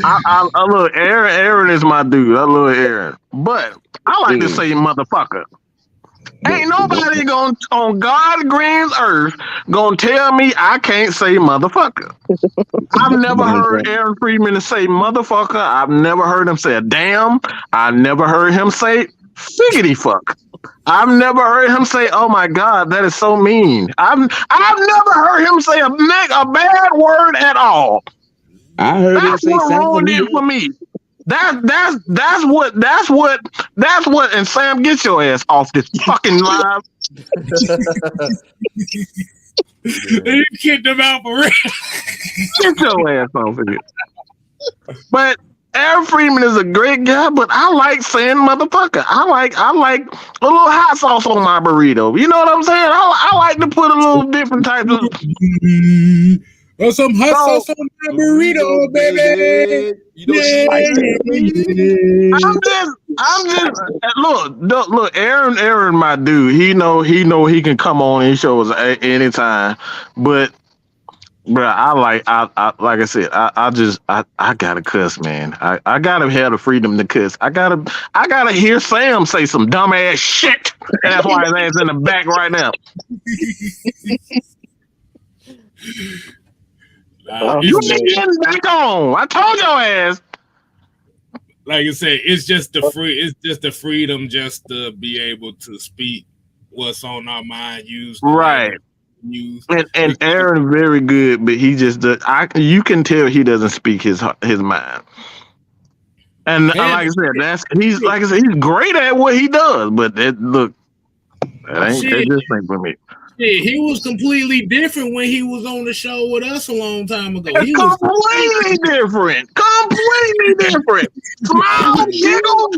I look, Aaron is my dude. I love Aaron, but I like to say motherfucker. Ain't nobody on God's green earth gonna tell me I can't say motherfucker. I've never heard Aaron Friedman say motherfucker. I've never heard him say a damn. I never heard him say figgity fuck. I've never heard him say, "Oh my God, that is so mean." I've never heard him say a bad word at all. I heard him say what something ruined it for me. That's what. And Sam, get your ass off this fucking live. You kicked him out for real. Get your ass off of here. But Aaron Freeman is a great guy, but I like saying motherfucker. I like a little hot sauce on my burrito. You know what I'm saying? I like to put a little different types of. Or some hot sauce on my burrito, baby. I'm just look, Aaron, my dude. He know he can come on and shows anytime. But bro, like I said, I gotta cuss, man. I gotta have the freedom to cuss. I gotta hear Sam say some dumbass shit. And that's why his ass in the back right now. You ain't getting back on. I told your ass. Like I said, it's just the freedom just to be able to speak what's on our mind. Right. And Aaron very good, but he just does. You can tell he doesn't speak his mind. And like I said, he's great at what he does. But that just ain't for me. Yeah, he was completely different when he was on the show with us a long time ago. He was completely different. Completely different. Smile, giggle,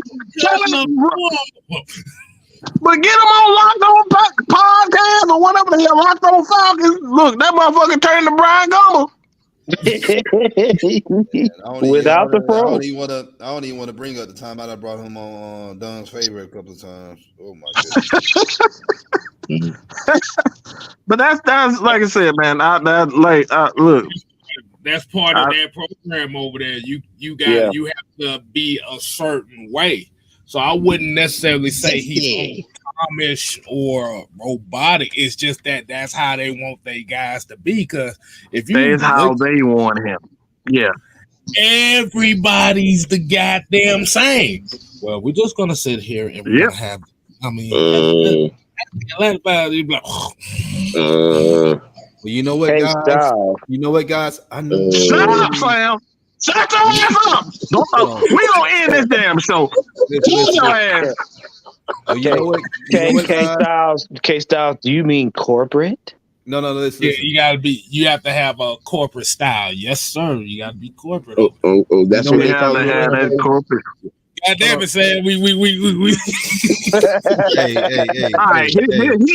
but get him on Locked On Podcast or whatever the hell, Locked On Falcons. Look, that motherfucker turned to Brian Gumble. Without the pro. I don't even want to bring up the time I brought him on Don's favorite a couple of times. Oh my goodness. But that's like I said, man. Look. That's part of that program over there. You have to be a certain way. So I wouldn't necessarily say he's Amish or robotic. It's just that's how they want their guys to be. Because if you that's how they want him. Yeah. Everybody's the goddamn same. Well, we're just gonna sit here and we're gonna have. I mean, well, you know what, guys? You know what, guys? I know. Shut up, Sam. Shut your ass up. We gonna end this damn show. Shut your ass. K-Styles, do you mean corporate? No. Listen. You have to have a corporate style. Yes, sir. You gotta be corporate. Oh, that's what they call it. That corporate. God damn it, Sam. We. Hey. All right, he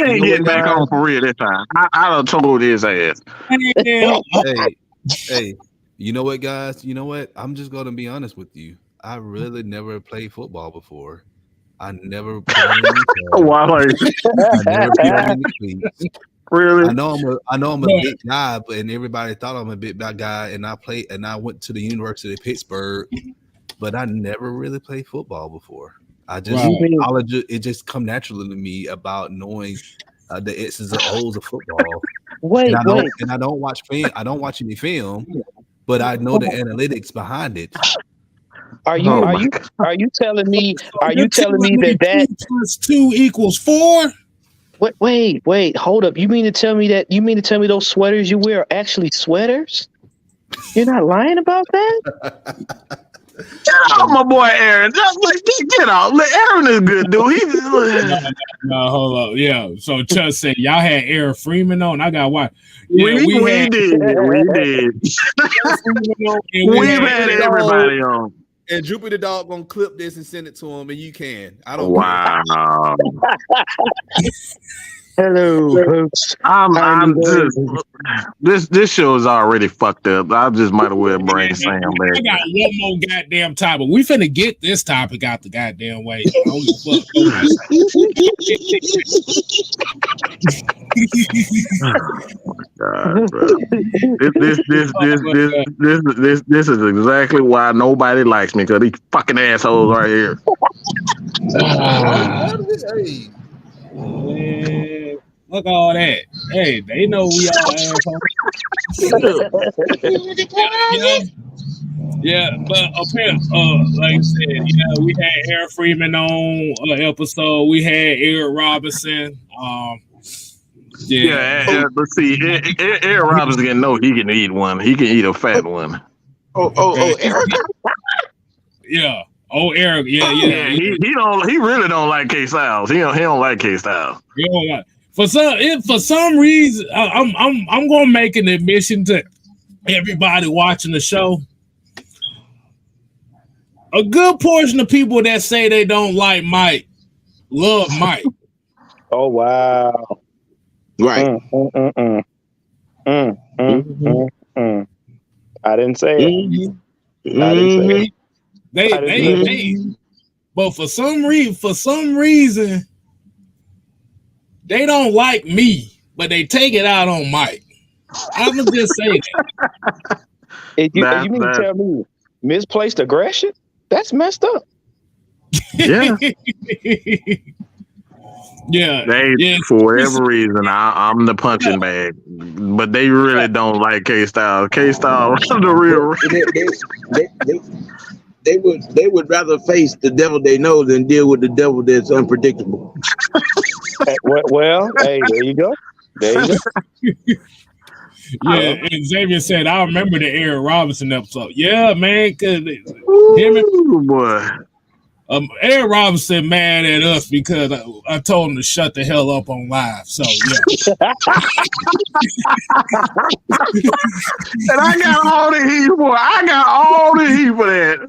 ain't getting back on for real this time. I done told his ass. Hey. You know what, guys? You know what? I'm just gonna be honest with you. I really never played football before. I never put on any Why? I never put on any cleats. Really? I know I'm a big guy, and everybody thought I'm a big guy, and I went to the University of Pittsburgh, but I never really played football before. It just come naturally to me about knowing the X's and O's of football. I don't watch any film, but I know the analytics behind it. Are you telling me that 2 plus 2 equals 4? Wait, hold up. You mean to tell me those sweaters you wear are actually sweaters? You're not lying about that? Get off my boy Aaron. Get off. Aaron is a good dude. No, hold up. Yeah. So just say y'all had Aaron Freeman on. I got one. Yeah, we did. We've had everybody on. And Droopy the dog gonna clip this and send it to him, and you can. I don't. Wow. Hello, folks. I'm just this show is already fucked up. I just might as well bring Sam back. I got one more goddamn topic. We finna get this topic out the goddamn way. God, bro. This is exactly why nobody likes me, because these fucking assholes right here. Look at all that. Hey, they know we all assholes. Yeah, but apparently, like I said, we had Eric Freeman on an episode. We had Eric Robinson. But see, Eric Robinson can know he can eat one. He can eat a fat one. Eric. Yeah. Oh, Eric. Yeah. He really don't like K Styles. He don't like K Styles. He don't like. For some reason, I'm gonna make an admission to everybody watching the show. A good portion of people that say they don't like Mike love Mike. Oh wow! Right. I didn't say it. I didn't say it. They but for some reason, they don't like me, but they take it out on Mike. I'm gonna just say that. You mean to tell me misplaced aggression? That's messed up. Yeah. For whatever reason, I'm the punching bag, but they really don't like K Styles. K Styles, the real. They would rather face the devil they know than deal with the devil that's unpredictable. Well, hey, there you go. Yeah, and Xavier said, I remember the Eric Robinson episode. Yeah, man, because Eric Robinson mad at us because I told him to shut the hell up on live. So, yeah. And I got all the heat for it. I got all the heat for that.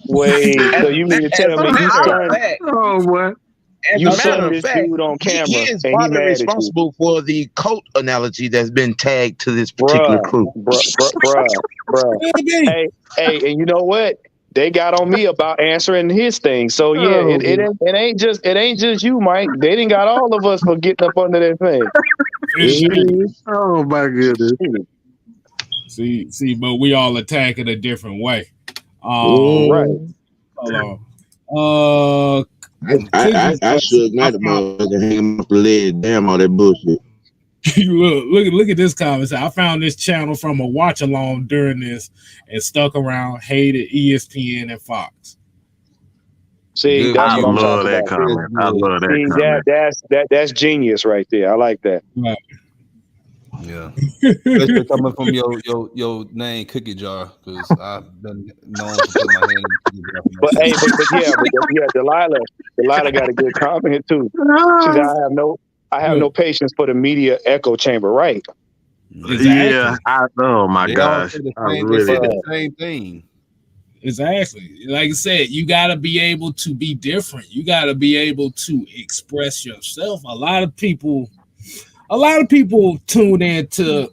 Wait, so you mean to tell me As a matter of fact, dude on camera, he is partly responsible for the coat analogy that's been tagged to this particular crew. Bruh. Hey, and you know what? They got on me about answering his thing. So yeah, it ain't just you, Mike. They didn't got all of us for getting up under that thing. Oh my goodness. See, but we all attack it a different way. Right. Hold on. I should not have motherfucker hanging off the leg. Damn all that bullshit. Look at this comment. I found this channel from a watch along during this and stuck around, hated ESPN and Fox. See, that's what I'm talking that about. comment. I love that comment. That's genius right there. I like that. Right. Yeah, especially coming from your name Cookie Jar, because I've been known to put my hand in the cookie jar. But Delilah got a good comment too. She said, I have no patience for the media echo chamber, right? Exactly. Yeah. Oh my gosh. The same thing. Exactly. Like I said, you got to be able to be different. You got to be able to express yourself. A lot of people tune into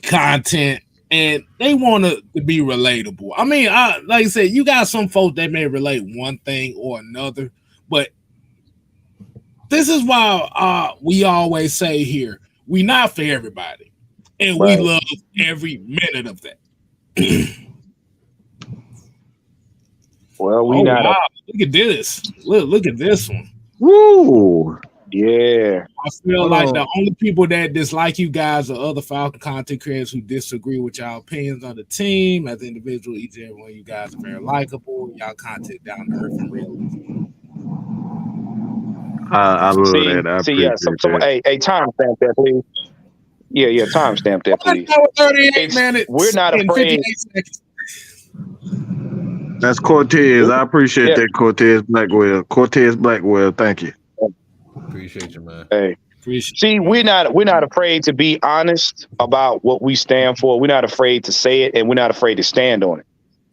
content and they want to be relatable. I mean, like I said, you got some folks that may relate one thing or another, but this is why we always say here, we not for everybody, and we love every minute of that. Well, we not. Wow. Look at this. Look at this one. Woo. Yeah. I feel like the only people that dislike you guys are other Falcon content creators who disagree with y'all opinions on the team. As an individual, each and every one of you guys are very likable. Y'all content down to earth and real. I love that. I appreciate that. Hey, timestamp that, please. Yeah, timestamp that, please. 38 minutes. We're not afraid. That's Cortez. I appreciate that, Cortez Blackwell. Thank you. Appreciate you, man. Hey, see, we're not afraid to be honest about what we stand for. We're not afraid to say it, and we're not afraid to stand on it.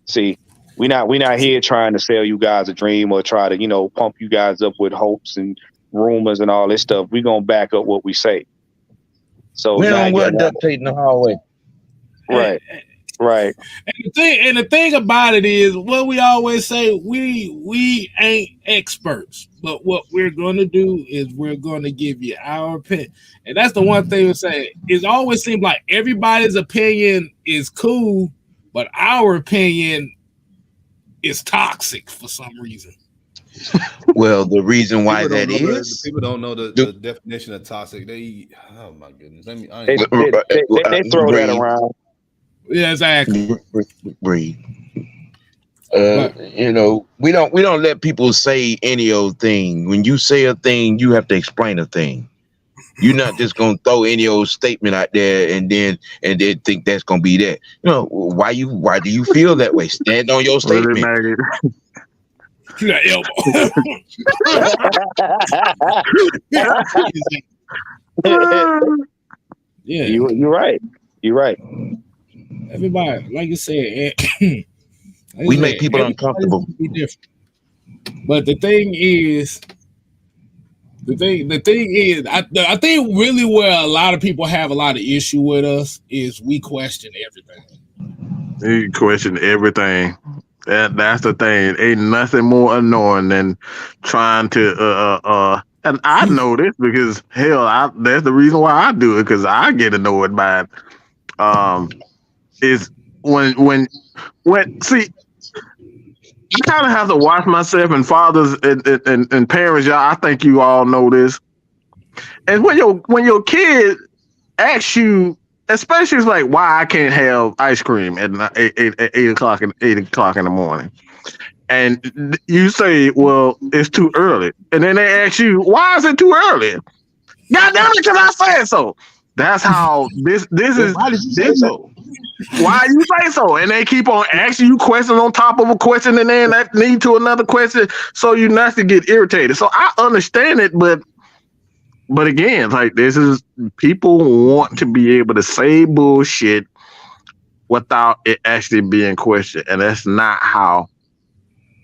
See, we're not here trying to sell you guys a dream or try to pump you guys up with hopes and rumors and all this stuff, we're gonna back up what we say. So we don't wear duct tape in the hallway. Right. And the thing about it is, what we always say, we ain't experts, but what we're going to do is we're going to give you our opinion. And that's the one thing we say. It always seems like everybody's opinion is cool, but our opinion is toxic for some reason. Well, the reason why that is, people don't know the definition of toxic. Oh my goodness, they throw that around. Yeah, exactly. Breathe. You know, we don't let people say any old thing. When you say a thing, you have to explain a thing. You're not just gonna throw any old statement out there and then think that's gonna be that. You know, why do you feel that way? Stand on your statement. Yeah, you're right. You're right. Everybody, like you said, we make people uncomfortable. But the thing is, I think really where a lot of people have a lot of issue with us is we question everything. You question everything. That's the thing. Ain't nothing more annoying than trying to and I know this because hell, that's the reason why I do it, because I get annoyed by it. Is when see, I kind of have to watch myself, and fathers and parents, y'all. I think you all know this. And when your kid asks you, especially it's like why I can't have ice cream at 8 o'clock in the morning, and you say, well, it's too early, and then they ask you, why is it too early? God damn it, because I said so. That's how this is. Why did you say so? Why you say so? And they keep on asking you questions on top of a question, and then that lead to another question, so you not to get irritated. So I understand it, but again, like, this is, people want to be able to say bullshit without it actually being questioned, and that's not how,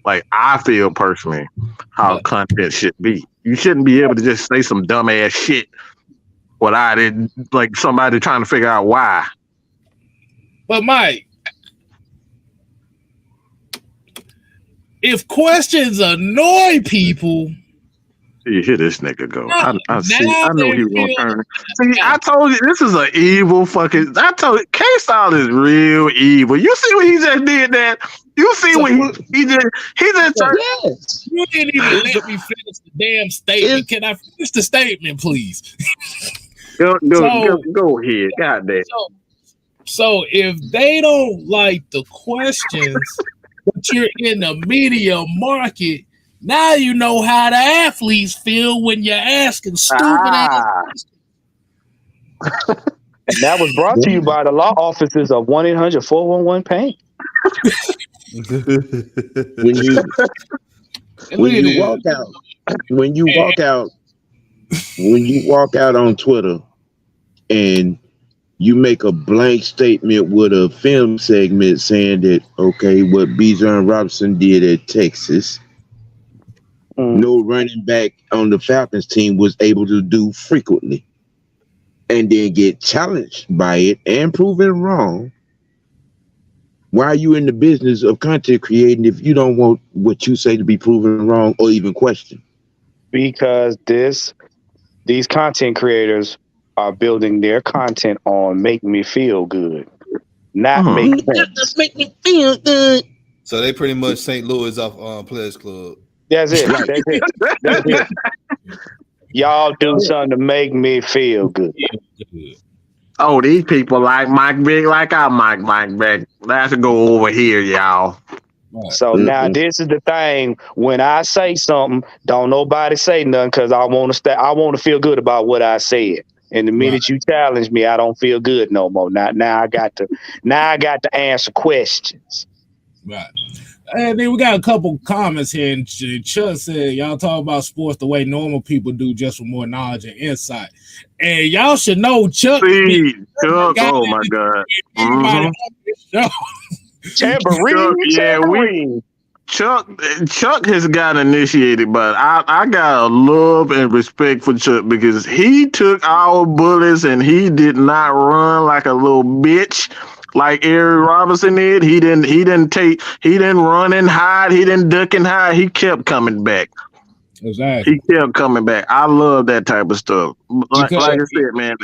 like, I feel personally how content should be. You shouldn't be able to just say some dumbass shit without it, like, somebody trying to figure out why. But Mike, if questions annoy people, you hear this nigga go. I know he was gonna turn. See, I told you this is an evil fucking. I told you, K-Style is real evil. You see what he just did? That you see what he just turned. Yes. You didn't even let me finish the damn statement. Can I finish the statement, please? Go ahead. God damn. So if they don't like the questions, but you're in the media market, now you know how the athletes feel when you're asking stupid ass questions. And that was brought to you by the law offices of 1-800-411-PAIN. When you walk out on Twitter and you make a blank statement with a film segment saying that, okay, what Bijan Robinson did at Texas, no running back on the Falcons team was able to do frequently, and then get challenged by it and proven wrong. Why are you in the business of content creating if you don't want what you say to be proven wrong or even questioned? Because these content creators are building their content on make me feel good, not make sense. Just make me feel good. So they pretty much St. Louis off Players Club. That's it. That's it. Y'all do something to make me feel good. Oh, these people like Mike Big, like I Mike Big. Let's go over here, y'all. So now this is the thing. When I say something, don't nobody say nothing, because I want to feel good about what I said. And the minute you challenge me, I don't feel good no more. Now I got to answer questions. Right. And then we got a couple comments here. And Chuck said, y'all talk about sports the way normal people do, just with more knowledge and insight. And y'all should know Chuck. Oh my God. Tambourine. Chuck has got initiated, but I got a love and respect for Chuck because he took our bullets and he did not run like a little bitch like Eric Robinson did. He didn't run and hide, he didn't duck and hide. He kept coming back. Exactly. He kept coming back. I love that type of stuff. Like I said, man.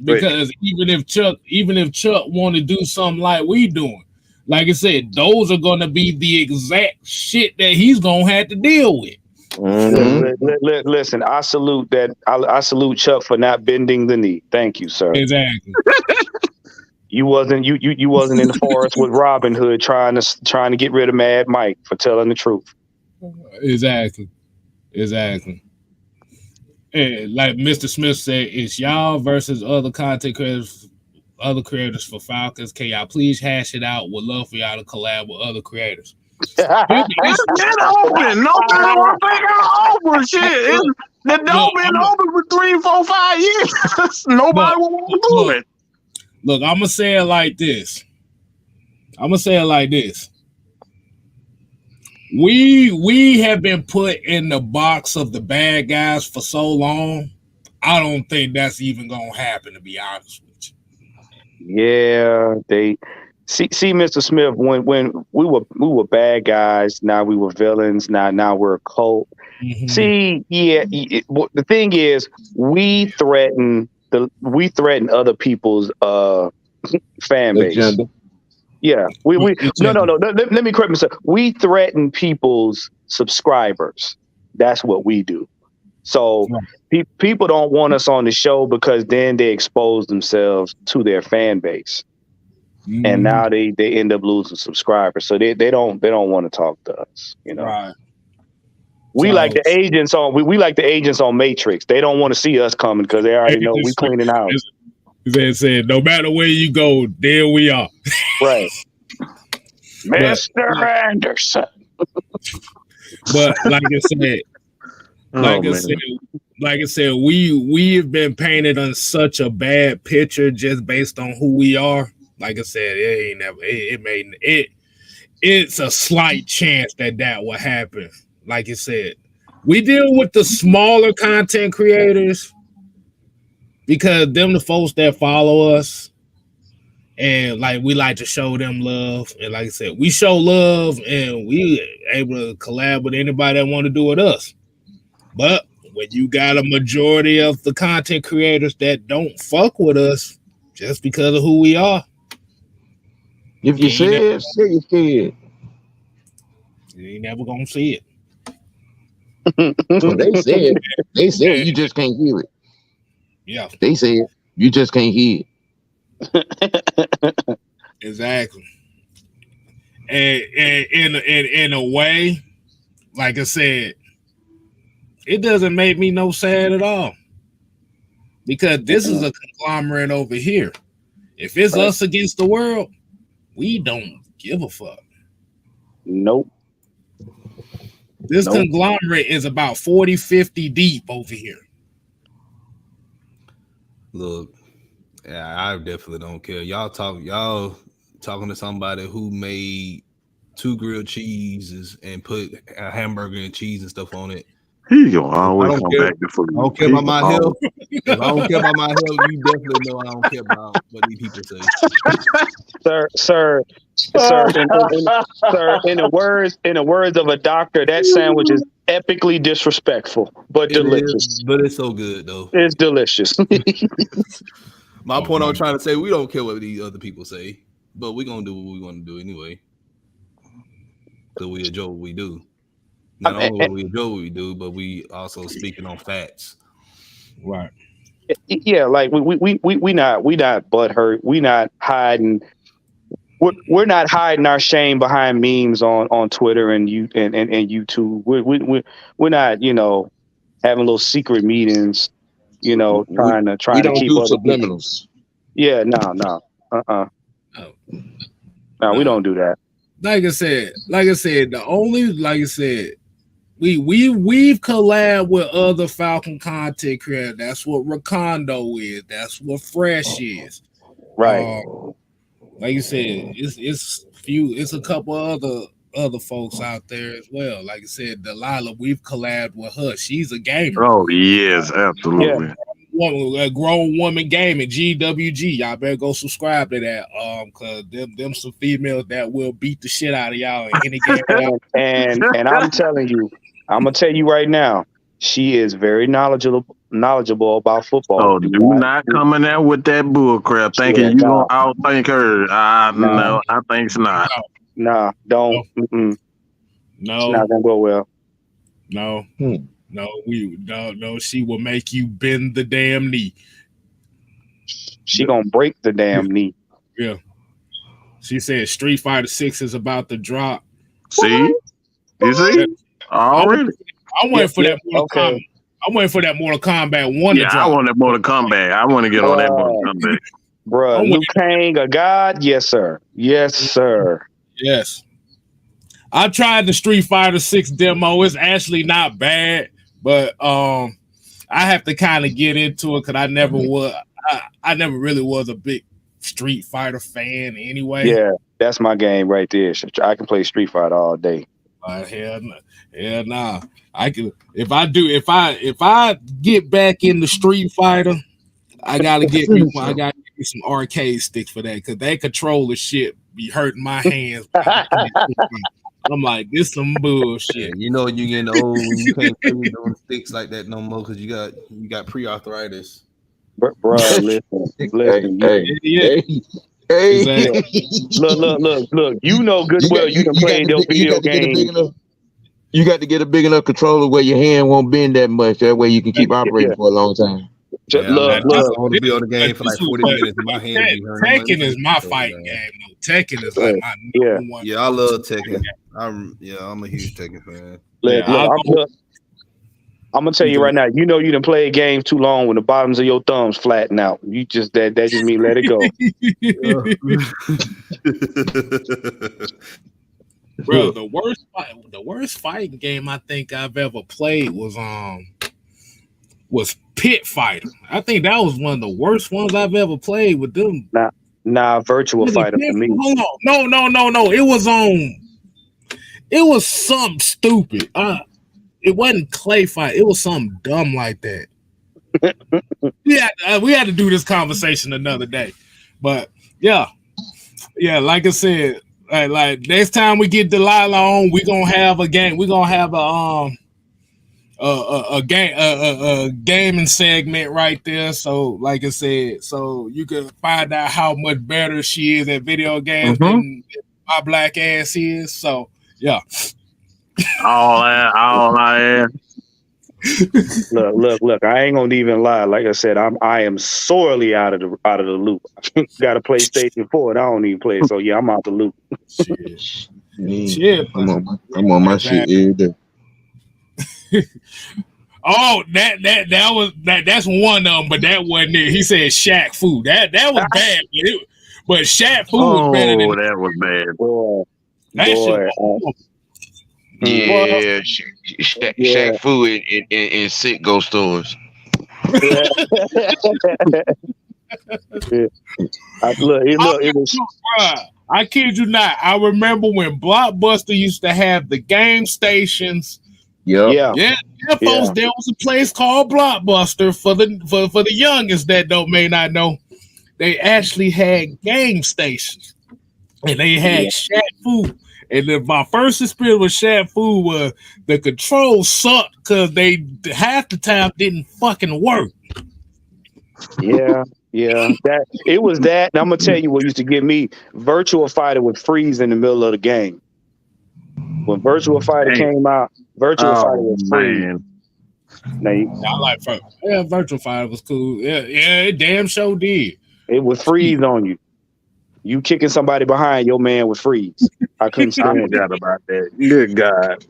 Because even if Chuck want to do something like we doing, like I said, those are going to be the exact shit that he's going to have to deal with. Mm-hmm. Listen, I salute that. I salute Chuck for not bending the knee. Thank you, sir. Exactly. You wasn't in the forest with Robin Hood trying to get rid of Mad Mike for telling the truth. Exactly. And like Mr. Smith said, it's y'all versus other content creators. Other creators for Falcons. Can y'all please hash it out? Would love for y'all to collab with other creators. Get open. Nobody want to take over. Shit. The door been open for 3, 4, 5 years. Nobody want to do it. Look, I'm gonna say it like this. We have been put in the box of the bad guys for so long. I don't think that's even gonna happen, to be honest with you. Yeah, they see Mr. Smith, when we were bad guys, now we were villains, now we're a cult. Mm-hmm. See, the thing is, we threaten other people's fan base. Agenda. Yeah, we no. Let me correct myself. We threaten people's subscribers. That's what we do. So people don't want us on the show because then they expose themselves to their fan base, and now they end up losing subscribers. So they don't want to talk to us. You know, right. We like the agents on we like the agents on Matrix. They don't want to see us coming because they already know we cleaning house. They said no matter where you go, there we are. Right, Mr. Anderson. But like I said, we have been painted on such a bad picture just based on who we are. Like I said, it's a slight chance that will happen. Like I said, we deal with the smaller content creators because them the folks that follow us, and like we like to show them love. And like I said, we show love, and we able to collab with anybody that want to do with us. But when you got a majority of the content creators that don't fuck with us just because of who we are, if you say it, say you scared. You ain't never gonna see it. They said you just can't hear it. Yeah. They said you just can't hear it. Exactly. And in a way, like I said, it doesn't make me no sad at all. Because this is a conglomerate over here. If it's us against the world, we don't give a fuck. Nope. This conglomerate is about 40, 50 deep over here. Look, I definitely don't care. Y'all talking to somebody who made 2 grilled cheeses and put a hamburger and cheese and stuff on it. He's gonna always come back to food. I don't care about my health. If I don't care about my health, you definitely know I don't care about what these people say. Sir. In the words of a doctor, that sandwich is epically disrespectful, but delicious. But it's so good though. It's delicious. My point I was trying to say, we don't care what these other people say, but we're gonna do what we want to do anyway. So we enjoy what we do. Not only we enjoy what we do, but we also speaking on facts. Right. Yeah, like we not butthurt. We not hiding. We're not hiding our shame behind memes on Twitter and YouTube. We're not, having little secret meetings, trying to keep do subliminals. Yeah, no. No, we don't do that. Like I said, we've collabed with other Falcon content creators. That's what Rakondo is. That's what Fresh is. Right. Like you said, it's a couple other other folks out there as well. Like I said, Delilah, we've collabed with her. She's a gamer. Oh yes, absolutely. A grown woman gaming, GWG. Y'all better go subscribe to that. Cause them some females that will beat the shit out of y'all in any game. and I'm gonna tell you right now, she is very knowledgeable about football. Oh, do not come in there with that bull crap thinking you gonna outthink her. No, I think it's not. Nah, don't. No. It's not gonna go well. No. No, she will make you bend the damn knee. She gonna break the damn knee. Yeah. She said Street Fighter 6 is about to drop. See? You see? Already. I'm waiting for that Mortal Kombat. I'm waiting for that Mortal Kombat 1 to drop. I want that Mortal Kombat. I want to get on that Mortal Kombat. Bro, Liu Kang a god? Yes, sir. Yes, sir. Yes. I tried the Street Fighter 6 demo. It's actually not bad, but I have to kind of get into it because I never really was a big Street Fighter fan anyway. Yeah, that's my game right there. I can play Street Fighter all day. Hell nah. I can if I get back into Street Fighter, I gotta get me some arcade sticks for that because that controller shit be hurting my hands. I'm like, this some bullshit. You know you getting old when you can't play with those sticks like that no more because you got pre-arthritis. Bro, listen. Hey. Look. You know good well you can play those video games. You got to get a big enough controller where your hand won't bend that much. That way you can keep operating for a long time. I want to be on the game for like 40 minutes. My hand Tekken is my fighting game. Tekken is like my number one. Yeah, I love Tekken. I'm a huge Tekken fan. I'm gonna tell you right now. You know you done play a game too long when the bottoms of your thumbs flatten out. You just that just mean let it go. Bro, the worst fighting game I think I've ever played was Pit Fighter. I think that was one of the worst ones I've ever played with them. Nah, Virtual Fighter for me. Hold on. No. It was something stupid. It wasn't Clay Fight. It was something dumb like that. We had to do this conversation another day. But yeah, like I said, like next time we get Delilah on, we're gonna have a game. We're gonna have a gaming segment right there. So, like I said, so you can find out how much better she is at video games than my black ass is. So, yeah. All that. Look. I ain't gonna even lie. Like I said, I am sorely out of the loop. Got a PlayStation 4 and I don't even play it. So yeah, I'm out the loop. Shit. I'm on my shit every day. Oh, that's one of them, but that wasn't it. He said Shaq Fu. That was bad, but Shaq Fu was better than that was bad. Boy. Yeah, Shaq Fu in Sitco stores. It was. I kid you not. I remember when Blockbuster used to have the game stations. Yeah. Folks, there was a place called Blockbuster for the youngest that may not know. They actually had game stations, and they had Shaq Fu. And then my first experience with Shaq Fu was the controls sucked because they half the time didn't fucking work. Yeah. That it was that. And I'm gonna tell you what used to get me. Virtual Fighter would freeze in the middle of the game. When Virtual Fighter came out, Virtual Fighter was freezing. I like Virtual Fighter was cool. Yeah, it damn sure did. It would freeze on you. You kicking somebody behind, your man would freeze. I couldn't stand that about that. Good God.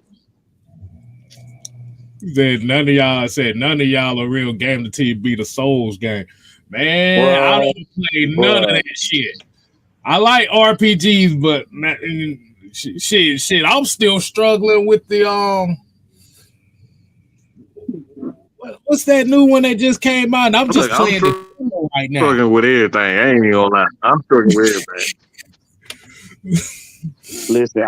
None of y'all are real game until you beat a Souls game. Man, I don't play none of that shit. I like RPGs, but shit, I'm still struggling with the what's that new one that just came out? I'm just playing it right now. Struggling with everything. I ain't even gonna lie. I'm struggling with everything. Listen,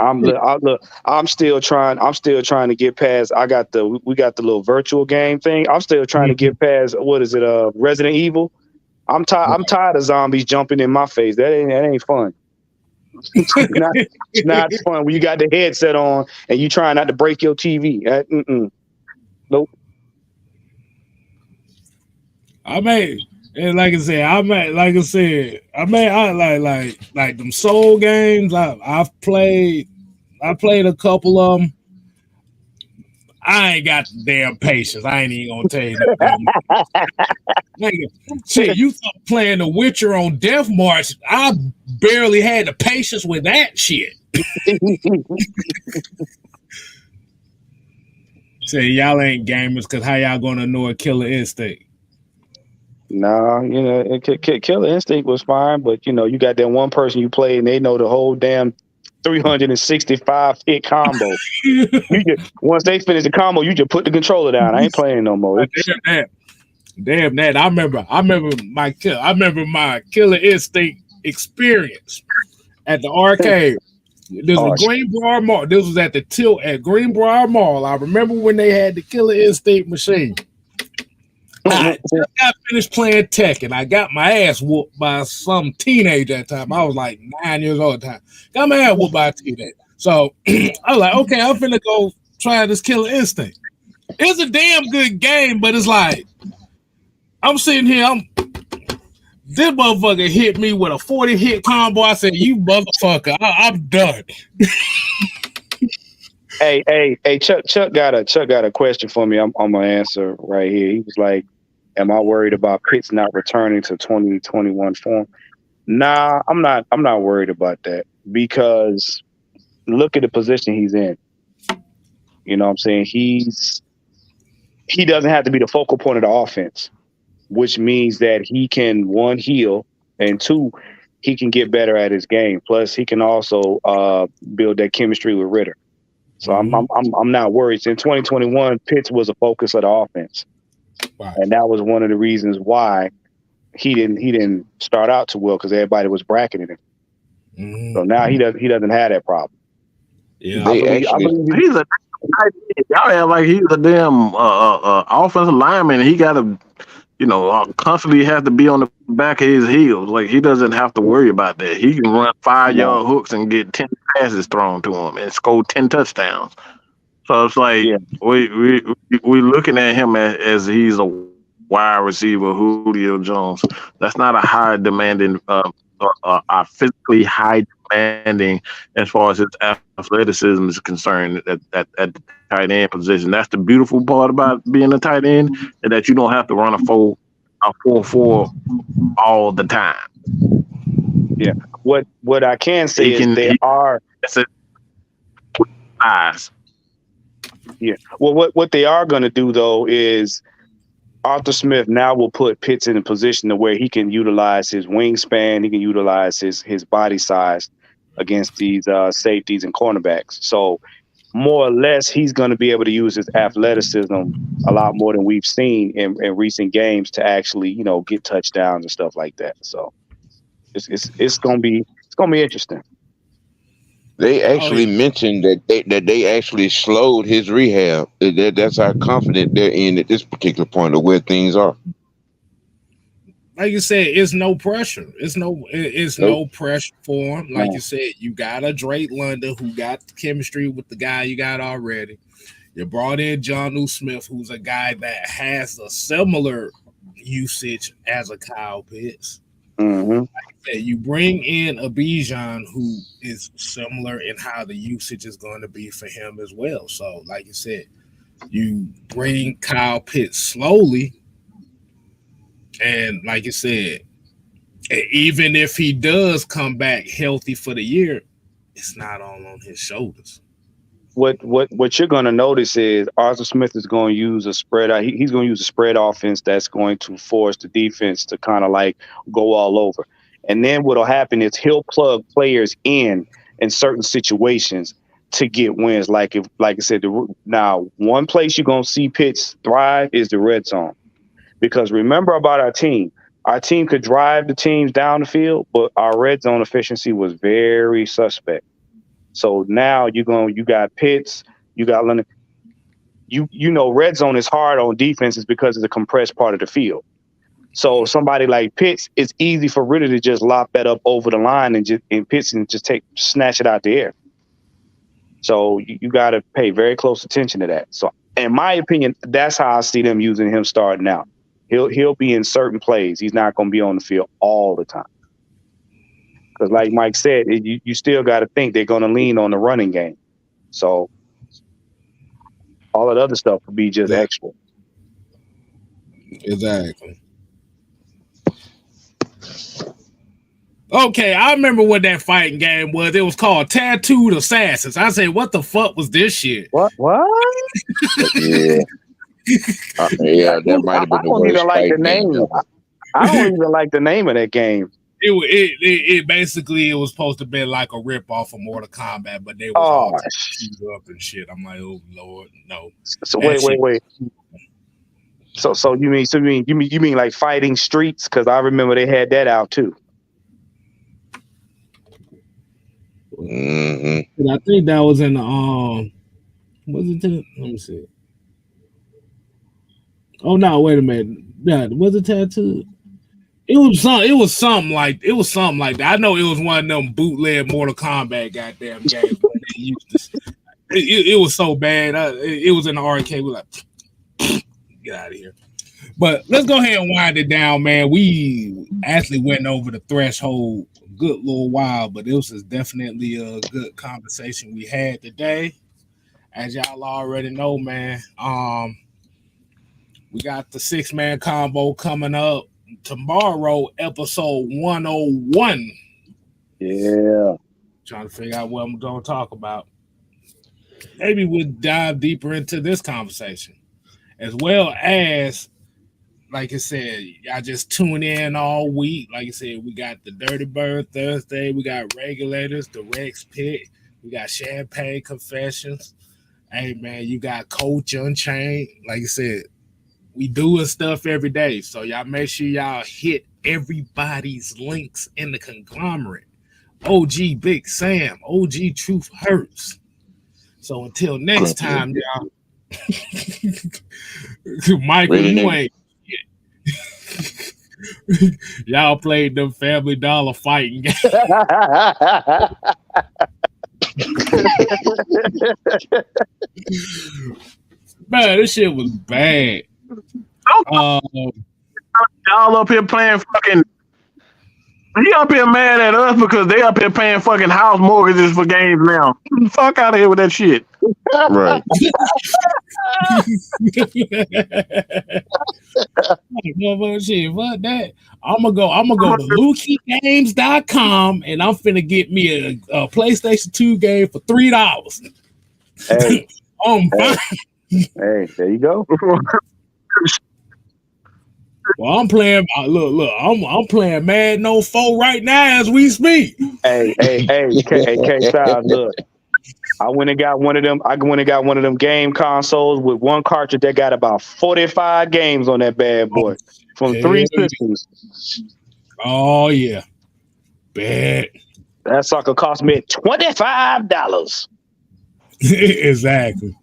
I'm still trying to get past. We got the little virtual game thing. I'm still trying to get past, what is it, Resident Evil. I'm tired of zombies jumping in my face. That ain't fun. It's not fun when you got the headset on and you trying not to break your TV. Nope. And like I said, I like them soul games. I've played a couple of them. I ain't got the damn patience. I ain't even gonna tell you that. Shit, you thought playing The Witcher on Death March. I barely had the patience with that shit. Say y'all ain't gamers because how y'all gonna know a Killer Instinct? No, Killer Instinct was fine, but you got that one person you play and they know the whole damn 365 hit combo. Once they finish the combo, you just put the controller down. I ain't playing no more. Damn that! I remember my Killer Instinct experience at the arcade. This was Greenbrier Mall. This was at the Tilt at Greenbrier Mall. I remember when they had the Killer Instinct machine. I just got finished playing Tekken. I got my ass whooped by some teenager at the time. I was like 9 years old at the time. Got my ass whooped by a teenager. So I was like, okay, I'm finna go try this Killer Instinct. It's a damn good game, but it's like, I'm sitting here, this motherfucker hit me with a 40 hit combo. I said, you motherfucker, I'm done. Hey, Chuck got a question for me. I'm gonna answer right here. He was like, am I worried about Pitts not returning to 2021 form? Nah, I'm not worried about that because look at the position he's in. You know what I'm saying? He doesn't have to be the focal point of the offense, which means that he can, one, heal, and two, he can get better at his game. Plus, he can also build that chemistry with Ridder. So I'm not worried. In 2021, Pitts was a focus of the offense. Wow. And that was one of the reasons why he didn't start out too well because everybody was bracketing him. Mm-hmm. So now he doesn't have that problem. Yeah, I believe he's a y'all act like he's a damn offensive lineman. He got to, constantly have to be on the back of his heels. Like he doesn't have to worry about that. He can run 5-yard hooks and get 10 passes thrown to him and score 10 touchdowns. So it's like we looking at him as he's a wide receiver, Julio Jones. That's not a high demanding, a physically high demanding as far as his athleticism is concerned at the tight end position. That's the beautiful part about being a tight end, is that you don't have to run a 4-4 all the time. Yeah. What I can say is they are eyes. Yeah. Well, what they are going to do though is Arthur Smith now will put Pitts in a position to where he can utilize his wingspan, he can utilize his body size against these safeties and cornerbacks. So more or less, he's going to be able to use his athleticism a lot more than we've seen in recent games to actually, get touchdowns and stuff like that. So it's going to be interesting. They actually mentioned that they actually slowed his rehab. That's how confident they're in at this particular point of where things are. Like you said, it's no pressure. It's no pressure for him. Like you said, you got a Drake London who got chemistry with the guy you got already. You brought in Jonnu Smith, who's a guy that has a similar usage as a Kyle Pitts. Mm-hmm. Like I said, you bring in a Bijan who is similar in how the usage is going to be for him as well. So, like you said, you bring Kyle Pitts slowly. And like you said, even if he does come back healthy for the year, it's not all on his shoulders. What you're going to notice is Arthur Smith is going to use a spread. He's going to use a spread offense that's going to force the defense to kind of like go all over. And then what'll happen is he'll plug players in certain situations to get wins. Like I said, now one place you're going to see Pitts thrive is the red zone. Because remember about our team could drive the teams down the field, but our red zone efficiency was very suspect. So now you got Pitts, you got Leonard. You know, red zone is hard on defenses because it's a compressed part of the field. So somebody like Pitts, it's easy for Ridder to just lob that up over the line and Pitts and just snatch it out the air. So you got to pay very close attention to that. So in my opinion, that's how I see them using him starting out. He'll be in certain plays. He's not going to be on the field all the time. Because like Mike said, you still got to think they're going to lean on the running game. So all of the other stuff will be just extra. Exactly. Okay, I remember what that fighting game was. It was called Tattooed Assassins. I said, what the fuck was this shit? What? Yeah. Yeah, that might have been the worst fight game. I don't even like the name of that game. It basically was supposed to be like a rip off of Mortal Kombat, but they was all tattooed up and shit. I'm like, oh Lord, no. So wait. So you mean like Fighting Streets? Because I remember they had that out too. Mm-hmm. I think that was in the was it? Let me see. Oh no! Wait a minute. Yeah, was it Tattooed? It was something like that. I know it was one of them bootleg Mortal Kombat goddamn games. It was so bad. It was in the arcade. We're like, get out of here. But let's go ahead and wind it down, man. We actually went over the threshold a good little while, but this was definitely a good conversation we had today. As y'all already know, man, we got the 6-man combo coming up tomorrow, episode 101. Yeah. Trying to figure out what I'm going to talk about. Maybe we'll dive deeper into this conversation, as well as, like I said, I just tune in all week. Like I said, we got the Dirty Bird Thursday. We got Regulators, the Rex Pit. We got Champagne Confessions. Hey, man, you got Coach Unchained. Like I said, we doing stuff every day. So y'all make sure y'all hit everybody's links in the conglomerate. OG Big Sam, OG Truth Hurts. So until next time, y'all. Michael, you ain't y'all played them Family Dollar fighting games. Man, this shit was bad. Y'all up here playing fucking. He up here mad at us because they up here paying fucking house mortgages for games now. Fuck out of here with that shit. Right. Shit, fuck that. I'm gonna go to LuckyGames.com and I'm finna get me a PlayStation 2 game for $3. Hey. Fine. Hey, there you go. Well, I'm playing. Look, I'm playing Madden 04 right now as we speak. Hey, K-Side, look. I went and got one of them game consoles with one cartridge that got about 45 games on that bad boy from 3 systems. Oh yeah, bad. That sucker cost me $25. Exactly.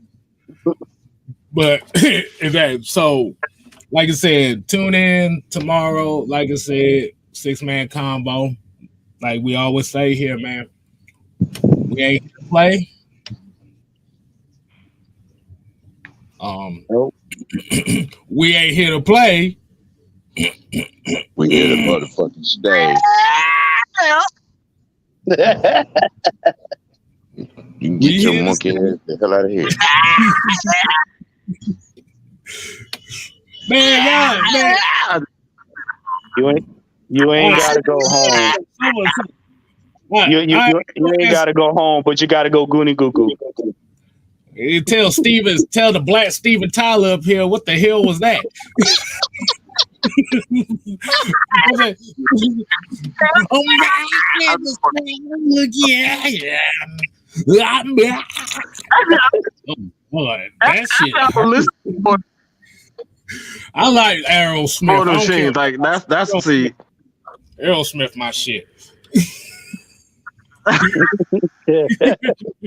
But exactly. So, like I said, tune in tomorrow. Like I said, 6-man combo. Like we always say here, man. We ain't here to play. Nope. We ain't here to play. We here to motherfucking stay. You can get your monkey ass the hell out of here. Man. You ain't gotta go home. You ain't gotta go home, but you gotta go Goonie Goo Goo. You tell the black Steven Tyler up here, what the hell was that? Boy, that shit. I like Aerosmith. Like that's see. Aerosmith, my shit.